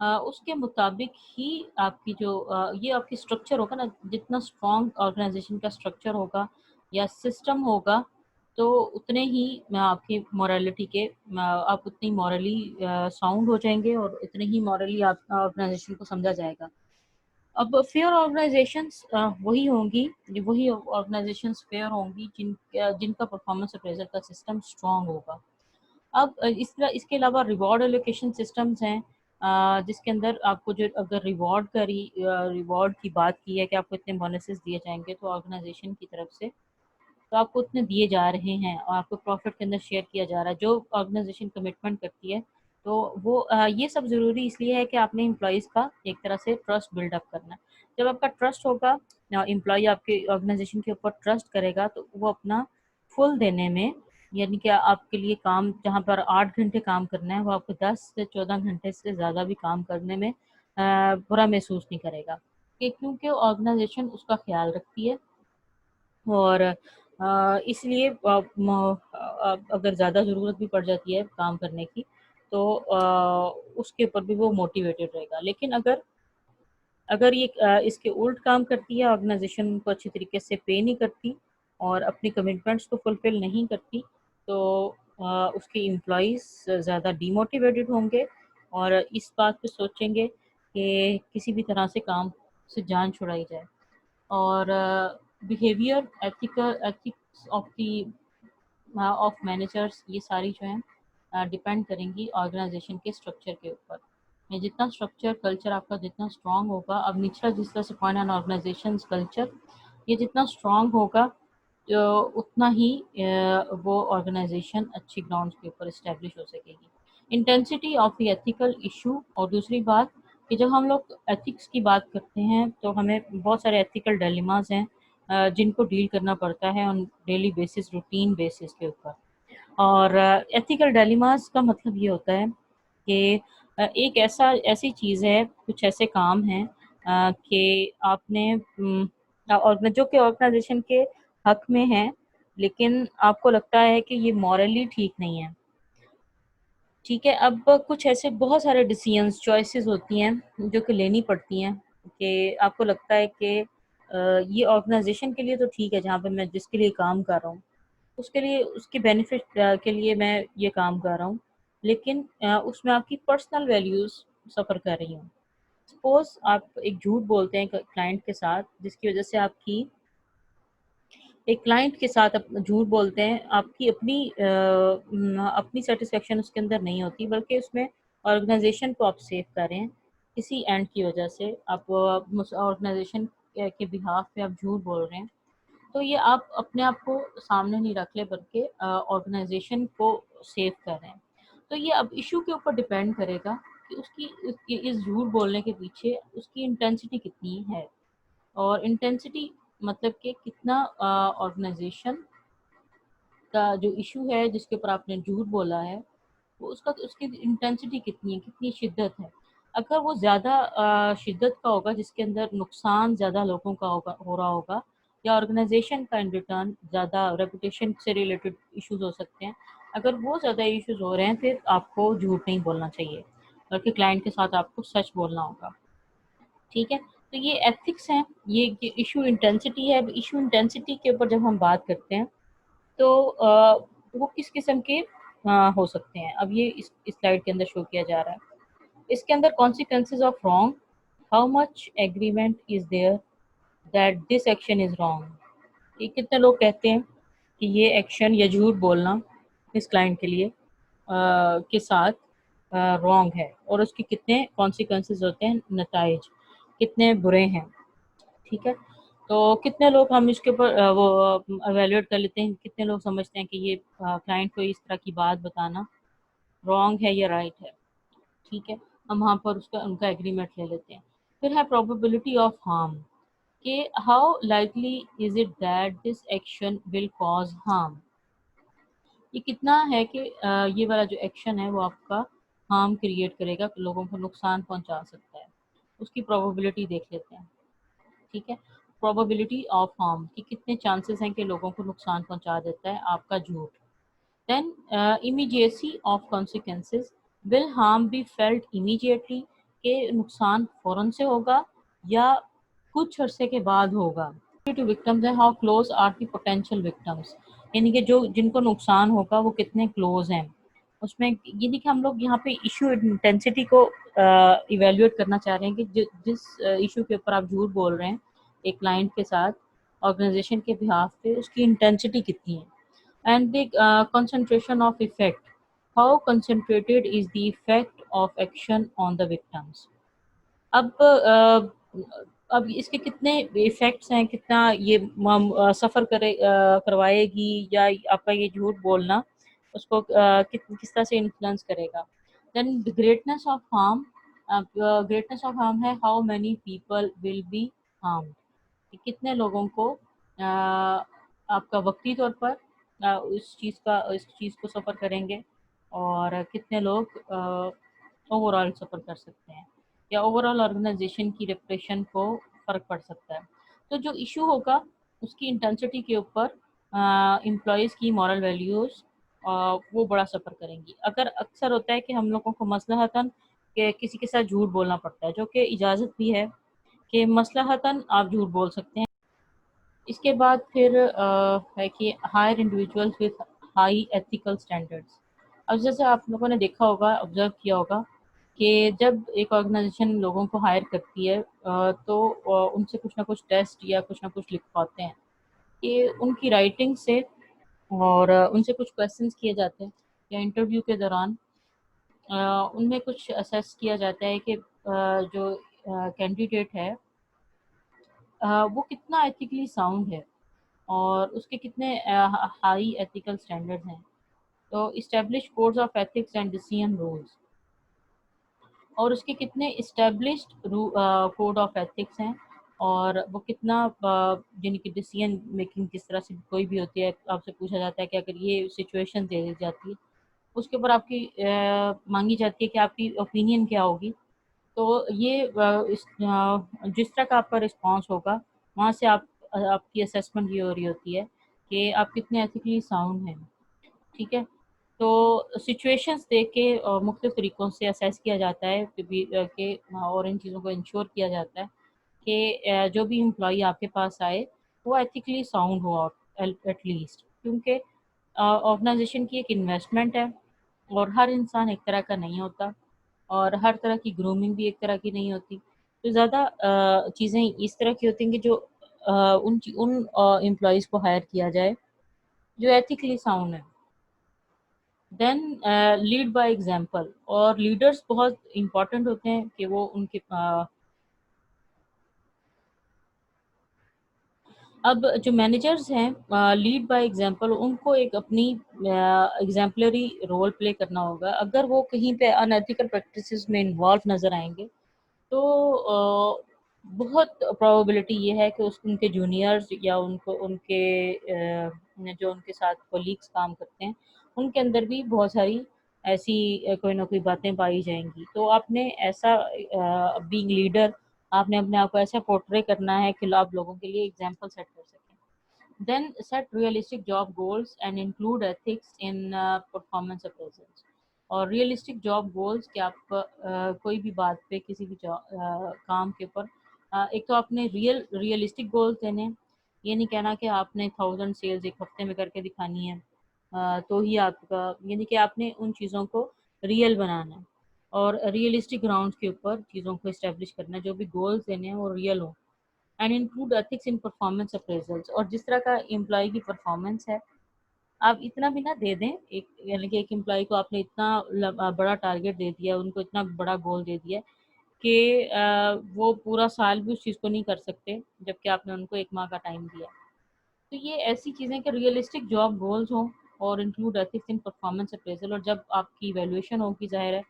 اس کے مطابق ہی آپ کی جو یہ آپ کی اسٹرکچر ہوگا نا، جتنا اسٹرانگ آرگنائزیشن کا اسٹرکچر ہوگا یا سسٹم ہوگا تو اتنے ہی آپ کی مورالٹی کے آپ اتنی مورلی ساؤنڈ ہو جائیں گے اور اتنے ہی مورلی آپ آرگنائزیشن کو سمجھا جائے گا. اب فیئر آرگنائزیشنس وہی ہوں گی، وہی آرگنائزیشنس فیئر ہوں گی جن کا پرفارمنس اپریزل کا سسٹم اسٹرانگ ہوگا. اب اس کے علاوہ ریوارڈ الوکیشن سسٹمز ہیں جس کے اندر آپ کو جو اگر ریوارڈ کی بات کی ہے کہ آپ کو اتنے بونسز دیے جائیں گے تو آرگنائزیشن کی طرف سے تو آپ کو اتنے دیے جا رہے ہیں اور آپ کو پروفٹ کے اندر شیئر کیا جا رہا ہے جو آرگنائزیشن کمٹمنٹ کرتی ہے. تو وہ یہ سب ضروری اس لیے ہے کہ آپ نے امپلائیز کا ایک طرح سے ٹرسٹ بلڈ اپ کرنا ہے. جب آپ کا ٹرسٹ ہوگا، امپلائی آپ کے آرگنائزیشن کے اوپر ٹرسٹ کرے گا تو وہ اپنا فل دینے میں، یعنی کہ آپ کے لیے کام جہاں پر 8 گھنٹے کام کرنا ہے وہ آپ کو 10 سے 14 گھنٹے سے زیادہ بھی کام کرنے میں برا محسوس نہیں کرے گا، کیونکہ آرگنائزیشن اس کا خیال رکھتی ہے. اور اس لیے اگر زیادہ ضرورت بھی پڑ جاتی ہے کام کرنے کی تو اس کے اوپر بھی وہ موٹیویٹڈ رہے گا. لیکن اگر یہ اس کے الٹ کام کرتی ہے، آرگنائزیشن کو اچھی طریقے سے پے نہیں کرتی اور اپنی کمٹمنٹس کو فلفل نہیں کرتی تو اس کے امپلائیز زیادہ ڈی موٹیویٹڈ ہوں گے اور اس بات پہ سوچیں گے کہ کسی بھی طرح سے کام سے جان چھڑائی جائے. اور بیہیویئر ایتھکس آف مینیجرس یہ ساری جو ہیں ڈپینڈ کریں گی آرگنائزیشن کے اسٹرکچر کے اوپر. جتنا اسٹرکچر کلچر آپ کا جتنا اسٹرانگ ہوگا، اب نچلا جس طرح سے پوائنٹ آن آرگنائزیشنز کلچر یہ جتنا اسٹرانگ ہوگا اتنا ہی وہ آرگنائزیشن اچھی گراؤنڈس کے اوپر اسٹیبلش ہو سکے گی. Intensity of the ethical issue, اور دوسری بات کہ جب ہم لوگ ایتھکس کی بات کرتے ہیں تو ہمیں بہت سارے ایتھیکل ڈائلیماز ہیں جن کو ڈیل کرنا پڑتا ہے on daily basis, routine basis کے اوپر. اور ایتھیکل ڈائلیماز کا مطلب یہ ہوتا ہے کہ ایک ایسی چیز ہے، کچھ ایسے کام ہیں کہ آپ نے اور جو کہ آرگنائزیشن کے حق میں ہیں لیکن آپ کو لگتا ہے کہ یہ مورلی ٹھیک نہیں ہے. ٹھیک ہے، اب کچھ ایسے بہت سارے ڈیسیژنز چوائسیز ہوتی ہیں جو کہ لینی پڑتی ہیں کہ آپ کو لگتا ہے کہ یہ آرگنائزیشن کے لیے تو ٹھیک ہے، جہاں پہ میں جس کے لیے کام کر رہا ہوں اس کے لیے اس کی بینیفٹ کے لیے میں یہ کام کر رہا ہوں، لیکن اس میں آپ کی پرسنل ویلیوز سفر کر رہی ہوں. سپوز آپ ایک جھوٹ بولتے ہیں کلائنٹ کے ساتھ جس کی وجہ سے آپ کی ایک کلائنٹ کے ساتھ جھوٹ بولتے ہیں، آپ کی اپنی سیٹسفیکشن اس کے اندر نہیں ہوتی بلکہ اس میں آرگنائزیشن کو آپ سیو کر رہے ہیں. کسی اینڈ کی وجہ سے آپ آرگنائزیشن کے بہاف پہ آپ جھوٹ بول رہے ہیں تو یہ آپ اپنے آپ کو سامنے نہیں رکھ لے بلکہ آرگنائزیشن کو سیو کر رہے ہیں. تو یہ اب ایشو کے اوپر ڈیپینڈ کرے گا کہ اس جھوٹ بولنے کے پیچھے اس کی انٹینسٹی کتنی ہے، اور انٹینسٹی مطلب کہ کتنا آرگنائزیشن کا جو ایشو ہے جس کے اوپر آپ نے جھوٹ بولا ہے وہ اس کی انٹینسٹی کتنی ہے، کتنی شدت ہے. اگر وہ زیادہ شدت کا ہوگا جس کے اندر نقصان زیادہ لوگوں کا ہو رہا ہوگا یا آرگنائزیشن کا ان ریٹرن زیادہ ریپوٹیشن سے ریلیٹڈ ایشوز ہو سکتے ہیں، اگر وہ زیادہ ایشوز ہو رہے ہیں پھر آپ کو جھوٹ نہیں بولنا چاہیے بلکہ کلائنٹ کے ساتھ آپ کو سچ بولنا ہوگا. ٹھیک ہے، تو یہ ایتھکس ہیں. یہ ایشو انٹینسٹی ہے. ایشو انٹینسٹی کے اوپر جب ہم بات کرتے ہیں تو وہ کس قسم کے ہو سکتے ہیں. اب یہ اس سلائڈ کے اندر شو کیا جا رہا ہے. اس کے اندر consequences of wrong, how much agreement is there that this action is wrong. یہ کتنے لوگ کہتے ہیں کہ یہ ایکشن یا جھوٹ بولنا اس کلائنٹ کے لیے کے ساتھ رانگ ہے اور اس کے کتنے کانسیکوینسز ہوتے ہیں، نتائج کتنے برے ہیں. ٹھیک ہے، تو کتنے لوگ ہم اس کے اوپر وہ ایویلویٹ کر لیتے ہیں، کتنے لوگ سمجھتے ہیں کہ یہ کلائنٹ کو اس طرح کی بات بتانا رانگ ہے یا رائٹ ہے. ٹھیک ہے، ہم وہاں پر ان کا ایگریمنٹ لے لیتے ہیں. پھر ہے probability آف ہارم کہ how likely is it that this action will cause harm. یہ کتنا ہے کہ یہ والا جو ایکشن ہے وہ آپ کا ہارم کریٹ کرے گا، لوگوں کو نقصان پہنچا سکتا ہے. اس کی probability دیکھ لیتے ہیں. ٹھیک ہے، probability آف ہارم کہ کتنے چانسز ہیں کہ لوگوں کو نقصان پہنچا دیتا ہے آپ کا جھوٹ. Then immediacy of consequences, will harm be felt immediately کہ نقصان فوراً سے ہوگا یا کچھ عرصے کے بعد ہوگا. ٹو وکٹمز ہیں، how close are the potential victims, یعنی کہ جن کو نقصان ہوگا وہ کتنے کلوز ہیں. اس میں یعنی کہ ہم لوگ یہاں پہ ایشو انٹینسٹی کو ایویلیویٹ کرنا چاہ رہے ہیں کہ جس ایشو کے اوپر آپ جھوٹ بول رہے ہیں ایک کلائنٹ کے ساتھ آرگنائزیشن کے بہاف پہ، اس کی انٹینسٹی کتنی ہے. And the concentration of effect, how concentrated is the effect of action on the victims. اب اس کے کتنے ایفیکٹس ہیں، کتنا یہ سفر کروائے گی، یا آپ کا یہ جھوٹ بولنا اس کو کس طرح سے انفلوئنس کرے گا. Then greatness of harm, greatness of harm ہے how many people will be harm, کتنے لوگوں کو آپ کا وقتی طور پر اس چیز کو سفر کریں گے، اور کتنے لوگ اوور آل سفر کر سکتے ہیں، یا اوور آل آرگنائزیشن کی ریپوٹیشن کو فرق پڑ سکتا ہے. تو جو ایشو ہوگا اس کی انٹینسٹی کے اوپر امپلائیز کی مورل ویلیوز وہ بڑا سفر کریں گی. اگر اکثر ہوتا ہے کہ ہم لوگوں کو مصلحتاً کہ کسی کے ساتھ جھوٹ بولنا پڑتا ہے، جو کہ اجازت بھی ہے کہ مصلحتاً آپ جھوٹ بول سکتے ہیں. اس کے بعد پھر ہے کہ hire individuals with high ethical standards. اب جیسے آپ لوگوں نے دیکھا ہوگا، آبزرو کیا ہوگا کہ جب ایک آرگنائزیشن لوگوں کو ہائر کرتی ہے تو ان سے کچھ نہ کچھ ٹیسٹ یا کچھ نہ کچھ لکھواتے ہیں کہ ان کی رائٹنگ سے، اور ان سے کچھ کویسچنس کیے جاتے ہیں یا انٹرویو کے دوران ان میں کچھ اسیس کیا جاتا ہے کہ جو کینڈیڈیٹ ہے وہ کتنا ایتھیکلی ساؤنڈ ہے اور اس کے کتنے ہائی ایتھیکل اسٹینڈرڈ ہیں. تو establish codes of ethics and decision rules, اور اس کے کتنے اسٹیبلشڈ کوڈ آف ایتھکس ہیں، اور وہ کتنا یعنی کہ ڈیسیژن میکنگ کس طرح سے کوئی بھی ہوتی ہے. آپ سے پوچھا جاتا ہے کہ اگر یہ سچویشن دے دی جاتی ہے اس کے اوپر آپ کی مانگی جاتی ہے کہ آپ کی اوپینین کیا ہوگی. تو یہ جس طرح کا آپ کا رسپانس ہوگا وہاں سے آپ کی اسیسمنٹ یہ ہو رہی ہوتی ہے کہ آپ کتنے ایتھیکلی ساؤنڈ ہیں. ٹھیک ہے، تو سچویشنز دیکھ کے مختلف طریقوں سے اسیس کیا جاتا ہے کہ اور ان چیزوں کو انشور کیا جاتا ہے کہ جو بھی امپلائی آپ کے پاس آئے وہ ایتھیکلی ساؤنڈ ہو ایٹ لیسٹ، کیونکہ آرگنائزیشن کی ایک انویسٹمنٹ ہے اور ہر انسان ایک طرح کا نہیں ہوتا، اور ہر طرح کی گرومنگ بھی ایک طرح کی نہیں ہوتی. تو زیادہ چیزیں اس طرح کی ہوتی ہیں کہ جو ان امپلائیز کو ہائر کیا جائے جو ایتھیکلی ساؤنڈ ہے. دین لیڈ بائی ایگزامپل، اور لیڈرز بہت امپورٹنٹ ہوتے ہیں کہ وہ ان کے اب جو مینیجرز ہیں لیڈ بائی ایگزامپل، ان کو ایک اپنی ایگزامپلری رول پلے کرنا ہوگا. اگر وہ کہیں پہ ان ایتھیکل پریکٹسز میں انوالو نظر آئیں گے تو بہت پروبیبلٹی یہ ہے کہ ان کے جونیئرز یا ان کے جو ان کے ساتھ کولیگس کام کرتے ہیں ان کے اندر بھی بہت ساری ایسی کوئی نہ کوئی باتیں پائی جائیں گی. تو آپ نے ایسا بینگ لیڈر آپ نے اپنے آپ کو ایسا پورٹرے کرنا ہے کہ آپ لوگوں کے لیے ایگزامپل سیٹ کر سکیں. Then set realistic job goals and include ethics in performance appraisals. اور ریئلسٹک جاب گولس کہ آپ کوئی بھی بات پہ کسی بھی کام کے اوپر ایک تو آپ نے ریئلسٹک گولس دینے، یہ نہیں کہنا کہ آپ نے 1000 سیلز ایک ہفتے میں کر کے دکھانی ہے تو ہی آپ کا، یعنی کہ آپ نے ان چیزوں کو ریئل بنانا ہے اور ریئلسٹک گراؤنڈ کے اوپر چیزوں کو اسٹیبلش کرنا ہے. جو بھی گولز دینے ہیں وہ ریئل ہوں. And include ethics in performance appraisals, اور جس طرح کا امپلائی کی پرفارمنس ہے آپ اتنا بھی نہ دے دیں، یعنی کہ ایک امپلائی کو آپ نے اتنا بڑا ٹارگیٹ دے دیا، ان کو اتنا بڑا گول دے دیا کہ وہ پورا سال بھی اس چیز کو نہیں کر سکتے جبکہ آپ نے ان کو 1 ماہ کا ٹائم دیا. تو یہ ایسی چیزیں کہ ریئلسٹک جاب گولز ہوں اور include ethics in performance appraisal. اور جب آپ کی ایویلویشن ہوگی، ظاہر ہے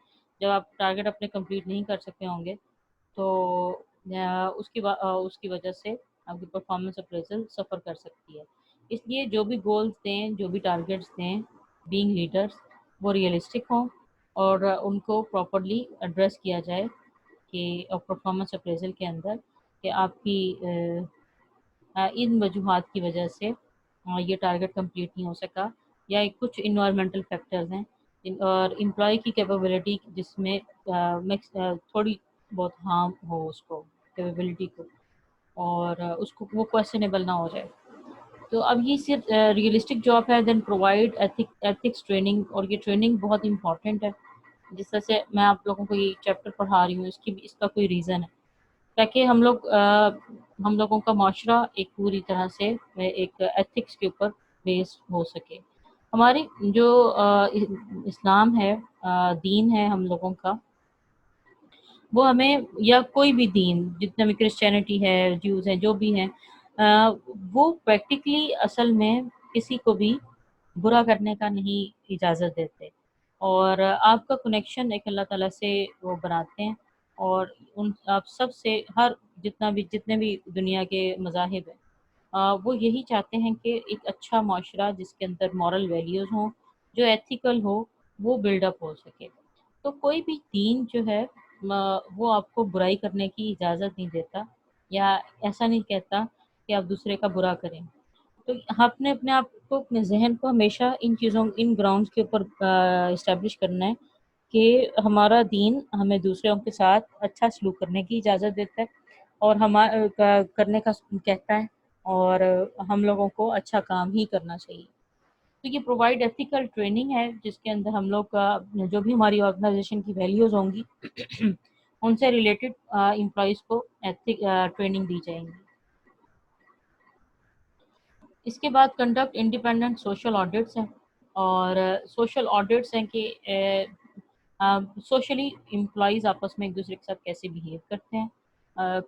جب آپ ٹارگیٹ اپنے کمپلیٹ نہیں کر سکتے ہوں گے تو اس کی وجہ سے آپ کی پرفارمنس اپریزل سفر کر سکتی ہے. اس لیے جو بھی گولز دیں، جو بھی ٹارگیٹس دیں بینگ لیڈرز، وہ ریئلسٹک ہوں اور ان کو پراپرلی ایڈریس کیا جائے کہ پرفارمنس اپریزل کے اندر کہ آپ کی ان وجوہات کی وجہ سے یہ ٹارگیٹ کمپلیٹ نہیں ہو سکا، یا کچھ انوائرمنٹل فیکٹرز ہیں اور امپلائی کی کیپیبلٹی جس میں تھوڑی بہت ہارم ہو اس کو کیپیبلٹی کو، اور اس کو وہ کویسچنیبل نہ ہو جائے. تو اب یہ صرف ریئلسٹک جاب ہے. دین پرووائڈ ایتھکس ٹریننگ، اور یہ ٹریننگ بہت امپورٹنٹ ہے. جس طرح سے میں آپ لوگوں کو یہ چیپٹر پڑھا رہی ہوں، اس کا کوئی ریزن ہے تاکہ ہم لوگوں کا معاشرہ ایک پوری طرح سے ایک ایتھکس کے اوپر بیس ہو سکے. ہماری جو اسلام ہے، دین ہے ہم لوگوں کا، وہ ہمیں، یا کوئی بھی دین جتنا بھی کرسچینٹی ہے، جیوز ہیں، جو بھی ہیں، وہ پریکٹیکلی اصل میں کسی کو بھی برا کرنے کا نہیں اجازت دیتے، اور آپ کا کنیکشن ایک اللہ تعالیٰ سے وہ بناتے ہیں. اور آپ سب سے جتنے بھی دنیا کے مذاہب ہیں، وہ یہی چاہتے ہیں کہ ایک اچھا معاشرہ جس کے اندر مورل ویلیوز ہوں، جو ایتھیکل ہو، وہ بلڈ اپ ہو سکے. تو کوئی بھی دین جو ہے وہ آپ کو برائی کرنے کی اجازت نہیں دیتا، یا ایسا نہیں کہتا کہ آپ دوسرے کا برا کریں. تو آپ نے اپنے آپ کو، اپنے ذہن کو ہمیشہ ان گراؤنڈز کے اوپر اسٹیبلش کرنا ہے کہ ہمارا دین ہمیں دوسروں کے ساتھ اچھا سلوک کرنے کی اجازت دیتا ہے، اور کرنے کا کہتا ہے، اور ہم لوگوں کو اچھا کام ہی کرنا چاہیے. تو یہ پرووائڈ ایتھیکل ٹریننگ ہے، جس کے اندر ہم لوگ کا جو بھی ہماری آرگنائزیشن کی ویلیوز ہوں گی ان سے ریلیٹڈ امپلائیز کو ٹریننگ دی جائیں گی. اس کے بعد کنڈکٹ انڈیپینڈنٹ سوشل آڈٹس ہیں، اور سوشل آڈٹس ہیں کہ سوشلی امپلائیز آپس میں ایک دوسرے کے ساتھ کیسے بیہیو کرتے ہیں.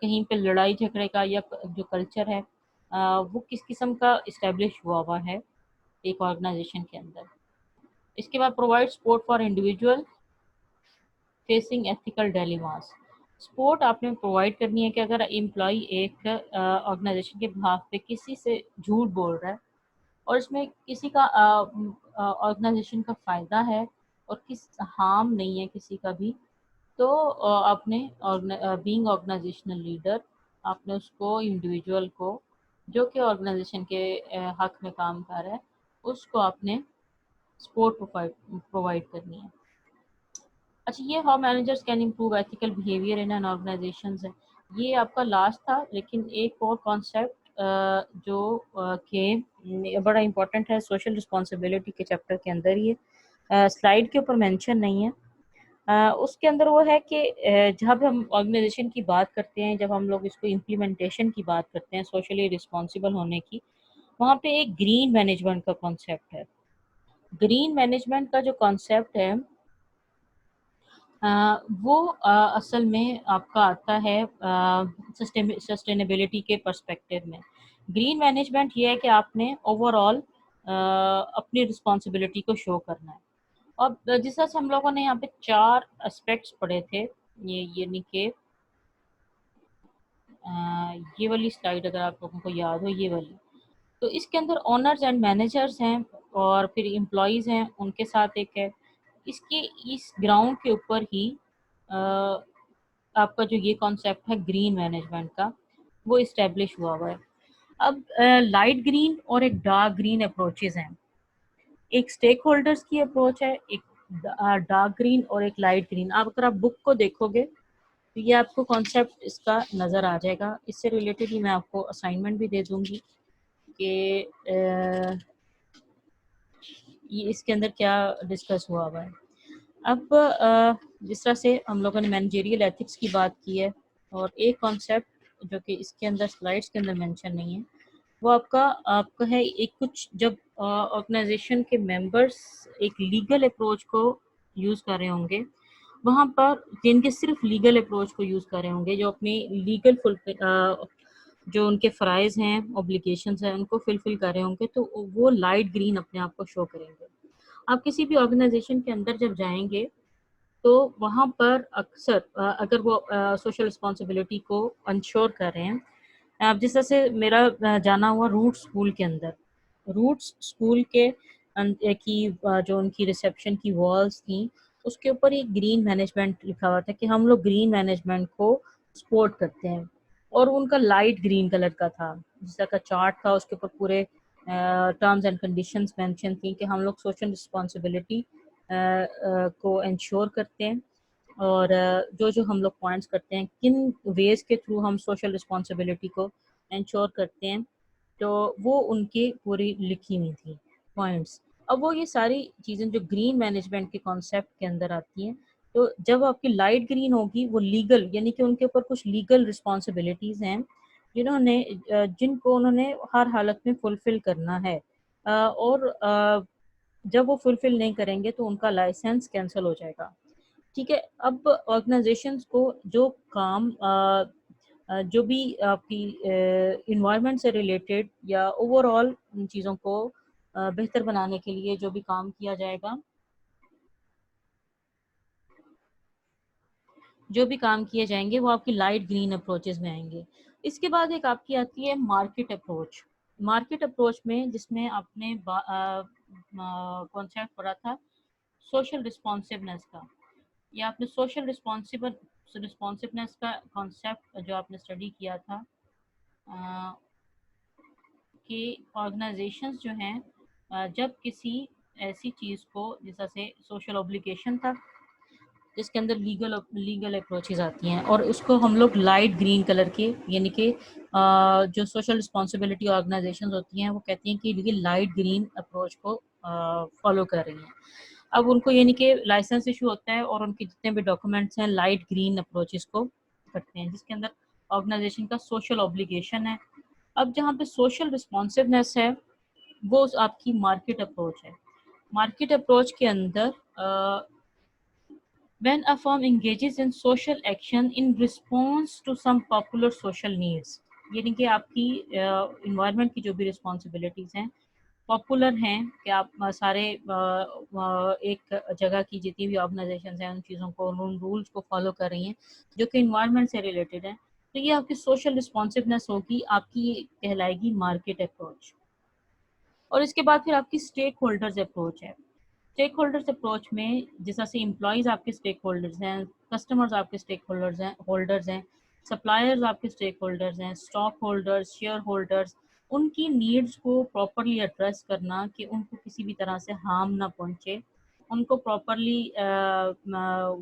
کہیں پہ لڑائی جھگڑے کا یا جو کلچر ہے وہ کس قسم کا اسٹیبلش ہوا ہے ایک آرگنائزیشن کے اندر. اس کے بعد provide support for individual facing ethical ڈیلیماز. Support آپ نے پرووائڈ کرنی ہے کہ اگر امپلائی ایک آرگنائزیشن کے بہاف پہ کسی سے جھوٹ بول رہا ہے، اور اس میں کسی کا آرگنائزیشن کا فائدہ ہے اور ہارم نہیں ہے کسی کا بھی، تو آپ نے بینگ آرگنائزیشنل لیڈر، آپ نے اس کو انڈیویجول کو جو کہ آرگنائزیشن کے حق میں کام کر رہا ہے، اس کو آپ نے سپورٹ پرووائڈ کرنی ہے. اچھا، یہ how managers can improve ethical behaviour in an organizations ہے. یہ آپ کا لاسٹ تھا، لیکن ایک اور کانسیپٹ جو کہ بڑا امپورٹنٹ ہے سوشل رسپانسبلٹی کے چیپٹر کے اندر، یہ سلائیڈ کے اوپر مینشن نہیں ہے. اس کے اندر وہ ہے کہ جب ہم آرگنائزیشن کی بات کرتے ہیں، جب ہم لوگ اس کو امپلیمنٹیشن کی بات کرتے ہیں سوشلی رسپانسبل ہونے کی، وہاں پہ ایک گرین مینجمنٹ کا کانسیپٹ ہے. گرین مینجمنٹ کا جو کانسیپٹ ہے وہ اصل میں آپ کا آتا ہے سسٹینیبلٹی کے پرسپیکٹیو میں. گرین مینجمنٹ یہ ہے کہ آپ نے اوور آل اپنی رسپانسبلٹی کو شو کرنا ہے. اور جس طرح سے ہم لوگوں نے یہاں پہ 4 اسپیکٹس پڑھے تھے، یعنی کہ یہ والی سلائیڈ اگر آپ لوگوں کو یاد ہو، یہ والی، تو اس کے اندر اونرز اینڈ مینیجرز ہیں، اور پھر امپلائیز ہیں ان کے ساتھ ایک ہے. اس گراؤنڈ کے اوپر ہی آپ کا جو یہ کانسیپٹ ہے گرین مینجمنٹ کا، وہ اسٹیبلش ہوا ہے. اب لائٹ گرین اور ایک ڈارک گرین اپروچز ہیں. ایک اسٹیک ہولڈرز کی اپروچ ہے، ایک ڈارک گرین اور ایک لائٹ گرین. اگر آپ بک کو دیکھو گے تو یہ آپ کو کانسیپٹ اس کا نظر آ جائے گا. اس سے ریلیٹڈ ہی میں آپ کو اسائنمنٹ بھی دے دوں گی کہ یہ اس کے اندر کیا ڈسکس ہوا ہے. اب جس طرح سے ہم لوگوں نے مینیجریل ایتھکس کی بات کی ہے، اور ایک کانسیپٹ جو کہ اس کے اندر سلائڈس کے اندر مینشن نہیں ہے، وہ آپ کا ہے ایک کچھ جب آرگنائزیشن کے ممبرس ایک لیگل اپروچ کو یوز کر رہے ہوں گے، وہاں پر جن کے صرف لیگل اپروچ کو یوز کر رہے ہوں گے، جو اپنی لیگل جو ان کے فرائض ہیں، اوبلیگیشنز ہیں، ان کو فلفل کر رہے ہوں گے، تو وہ لائٹ گرین اپنے آپ کو شو کریں گے. آپ کسی بھی آرگنائزیشن کے اندر جب جائیں گے تو وہاں پر اکثر اگر وہ سوشل رسپانسبلٹی کو انشور کر رہے ہیں، اب جس طرح سے میرا جانا ہوا روٹ اسکول کے اندر، روٹس اسکول کے کی جو ان کی ریسیپشن کی والز تھیں، اس کے اوپر ایک گرین مینجمنٹ لکھا ہوا تھا کہ ہم لوگ گرین مینجمنٹ کو سپورٹ کرتے ہیں، اور ان کا لائٹ گرین کلر کا تھا. جس طرح کا چارٹ تھا اس کے اوپر پورے ٹرمز اینڈ کنڈیشنز مینشن تھیں کہ ہم لوگ سوشل رسپانسبلٹی کو انشور کرتے ہیں. اور جو ہم لوگ پوائنٹس کرتے ہیں کن ویز کے تھرو ہم سوشل رسپانسبلٹی کو انشور کرتے ہیں، تو وہ ان کی پوری لکھی ہوئی تھی پوائنٹس. اب وہ یہ ساری چیزیں جو گرین مینجمنٹ کے کانسیپٹ کے اندر آتی ہیں، تو جب آپ کی لائٹ گرین ہوگی وہ لیگل، یعنی کہ ان کے اوپر کچھ لیگل رسپانسبلٹیز ہیں جن کو انہوں نے ہر حالت میں فلفل کرنا ہے، اور جب وہ فلفل نہیں کریں گے تو ان کا لائسنس کینسل ہو جائے گا. ٹھیک ہے. اب آرگنائزیشنس کو جو کام جو بھی آپ کی انوائرمنٹ سے ریلیٹڈ یا اوور آل ان چیزوں کو بہتر بنانے کے لیے جو بھی کام کیا جائے گا، جو بھی کام کیے جائیں گے وہ آپ کی لائٹ گرین اپروچز میں آئیں گے. اس کے بعد ایک آپ کی آتی ہے مارکیٹ اپروچ. مارکیٹ اپروچ میں جس میں آپ نے کانسیپٹ پڑھا تھا سوشل رسپانسونیس کا، یا آپ نے سوشل رسپانسونیس کا کانسیپٹ جو آپ نے اسٹڈی کیا تھا کہ آرگنائزیشنز جو ہیں جب کسی ایسی چیز کو جیسا سے سوشل اوبلیگیشن تھا جس کے اندر لیگل اپروچز آتی ہیں، اور اس کو ہم لوگ لائٹ گرین کلر کے، یعنی کہ جو سوشل رسپانسبلٹی آرگنائزیشنز ہوتی ہیں وہ کہتی ہیں کہ یہ لائٹ گرین اپروچ کو فالو کر رہی ہیں. اب ان کو یعنی کہ لائسنس ایشو ہوتا ہے اور ان کے جتنے بھی ڈاکومنٹس ہیں لائٹ گرین اپروچز کو کرتے ہیں، جس کے اندر آرگنائزیشن کا سوشل اوبلیگیشن ہے. اب جہاں پہ سوشل رسپانسونیس ہے وہ آپ کی مارکیٹ اپروچ ہے. مارکیٹ اپروچ کے اندر when a firm engages in social action in response to some popular social needs، یعنی کہ آپ کی انوائرمنٹ کی جو بھی رسپانسبلٹیز ہیں پاپولر ہیں کہ آپ سارے ایک جگہ کی جتنی بھی آرگنائزیشنز ہیں ان چیزوں کو، ان رولز کو فالو کر رہی ہیں جو کہ انوائرمنٹ سے ریلیٹڈ ہیں، تو یہ آپ کی سوشل رسپانسونیس ہوگی، آپ کی یہ کہلائے گی مارکیٹ اپروچ. اور اس کے بعد پھر آپ کی اسٹیک ہولڈرز اپروچ ہے. اسٹیک ہولڈرز اپروچ میں جیسا سے امپلائیز آپ کے اسٹیک ہولڈرز ہیں، کسٹمرز آپ کے اسٹیک ہولڈرز ہیں، سپلائرز آپ کے اسٹیک ہولڈرز ہیں، اسٹاک ہولڈرز، شیئر ہولڈرز، ان کی نیڈز کو پراپرلی ایڈریس کرنا کہ ان کو کسی بھی طرح سے ہارم نہ پہنچے، ان کو پراپرلی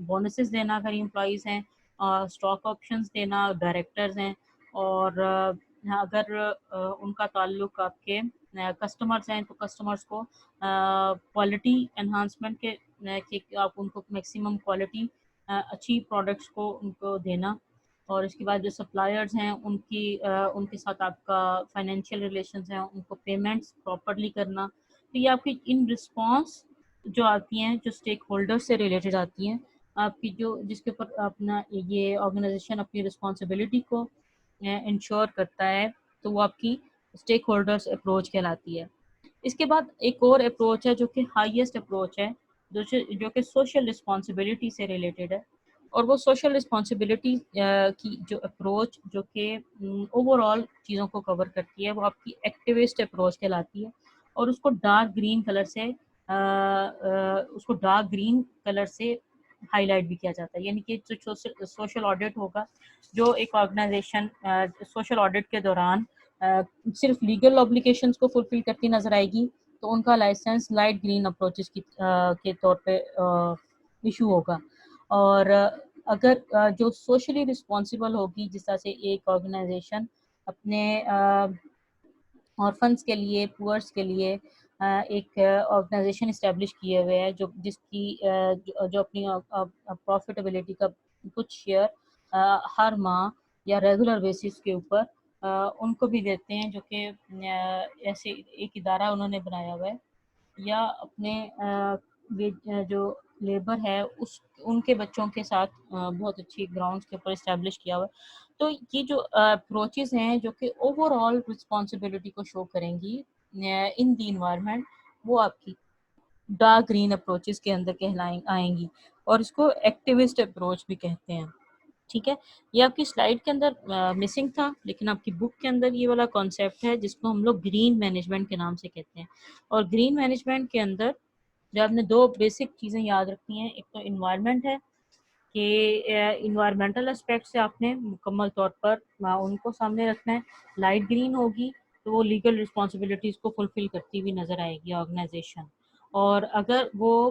بونسز دینا اگر امپلائیز ہیں، اسٹاک آپشنز دینا ڈائریکٹرز ہیں، اور اگر ان کا تعلق آپ کے کسٹمرز ہیں تو کسٹمرز کو کوالٹی انہانسمنٹ کے آپ ان کو میکسیمم کوالٹی اچھی پروڈکٹس کو ان کو دینا. اور اس کے بعد جو سپلائرز ہیں ان کے ساتھ آپ کا فائنینشیل ریلیشنز ہیں، ان کو پیمنٹس پراپرلی کرنا. تو یہ آپ کی ان رسپانس جو آتی ہیں جو اسٹیک ہولڈر سے ریلیٹڈ آتی ہیں، آپ کی جو جس کے اوپر اپنا یہ آرگنائزیشن اپنی رسپانسبلٹی کو انشور کرتا ہے، تو وہ آپ کی اسٹیک ہولڈرس اپروچ کہلاتی ہے. اس کے بعد ایک اور اپروچ ہے جو کہ ہائیسٹ اپروچ ہے، جو کہ سوشل رسپانسبلٹی سے ریلیٹڈ ہے. اور وہ سوشل رسپانسبلٹی کی جو اپروچ جو کہ اوور آل چیزوں کو کور کرتی ہے وہ آپ کی ایکٹیوسٹ اپروچ کہلاتی ہے. اور اس کو ڈارک گرین کلر سے ہائی لائٹ بھی کیا جاتا ہے. یعنی کہ جو سوشل آڈٹ ہوگا، جو ایک آرگنائزیشن سوشل آڈٹ کے دوران صرف لیگل اوبلیگیشنز کو فلفل کرتی نظر آئے گی، تو ان کا لائسنس لائٹ گرین اپروچز کے طور پہ ایشو ہوگا. اور اگر جو سوشلی رسپانسیبل ہوگی، جس طرح سے ایک آرگنائزیشن اپنے آرفنس کے لیے، پورس کے لیے ایک آرگنائزیشن اسٹیبلش کیے ہوئے ہے جس کی جو اپنی پروفیٹیبلٹی کا کچھ شیئر ہر ماہ یا ریگولر بیسس کے اوپر ان کو بھی دیتے ہیں، جو کہ ایسے ایک ادارہ انہوں نے بنایا ہوا ہے، یا اپنے جو لیبر ہے ان کے بچوں کے ساتھ بہت اچھی گراؤنڈس کے اوپر اسٹیبلش کیا ہوا ہے. تو یہ جو اپروچز ہیں جو کہ اوور آل رسپانسبلٹی کو شو کریں گی ان دی انوائرمنٹ، وہ آپ کی ڈارک گرین اپروچز کے اندر آئیں گی، اور اس کو ایکٹیوسٹ اپروچ بھی کہتے ہیں. ٹھیک ہے. یہ آپ کی سلائڈ کے اندر مسنگ تھا، لیکن آپ کی بک کے اندر یہ والا کانسیپٹ ہے جس کو ہم لوگ گرین مینجمنٹ کے نام سے کہتے ہیں. اور گرین مینجمنٹ کے اندر جو آپ نے دو بیسک چیزیں یاد رکھنی ہیں، ایک تو انوائرمنٹ ہے کہ انوائرمنٹل اسپیکٹ سے آپ نے مکمل طور پر ان کو سامنے رکھنا ہے. لائٹ گرین ہوگی تو وہ لیگل رسپانسبلٹیز کو فلفل کرتی ہوئی نظر آئے گی آرگنائزیشن. اور اگر وہ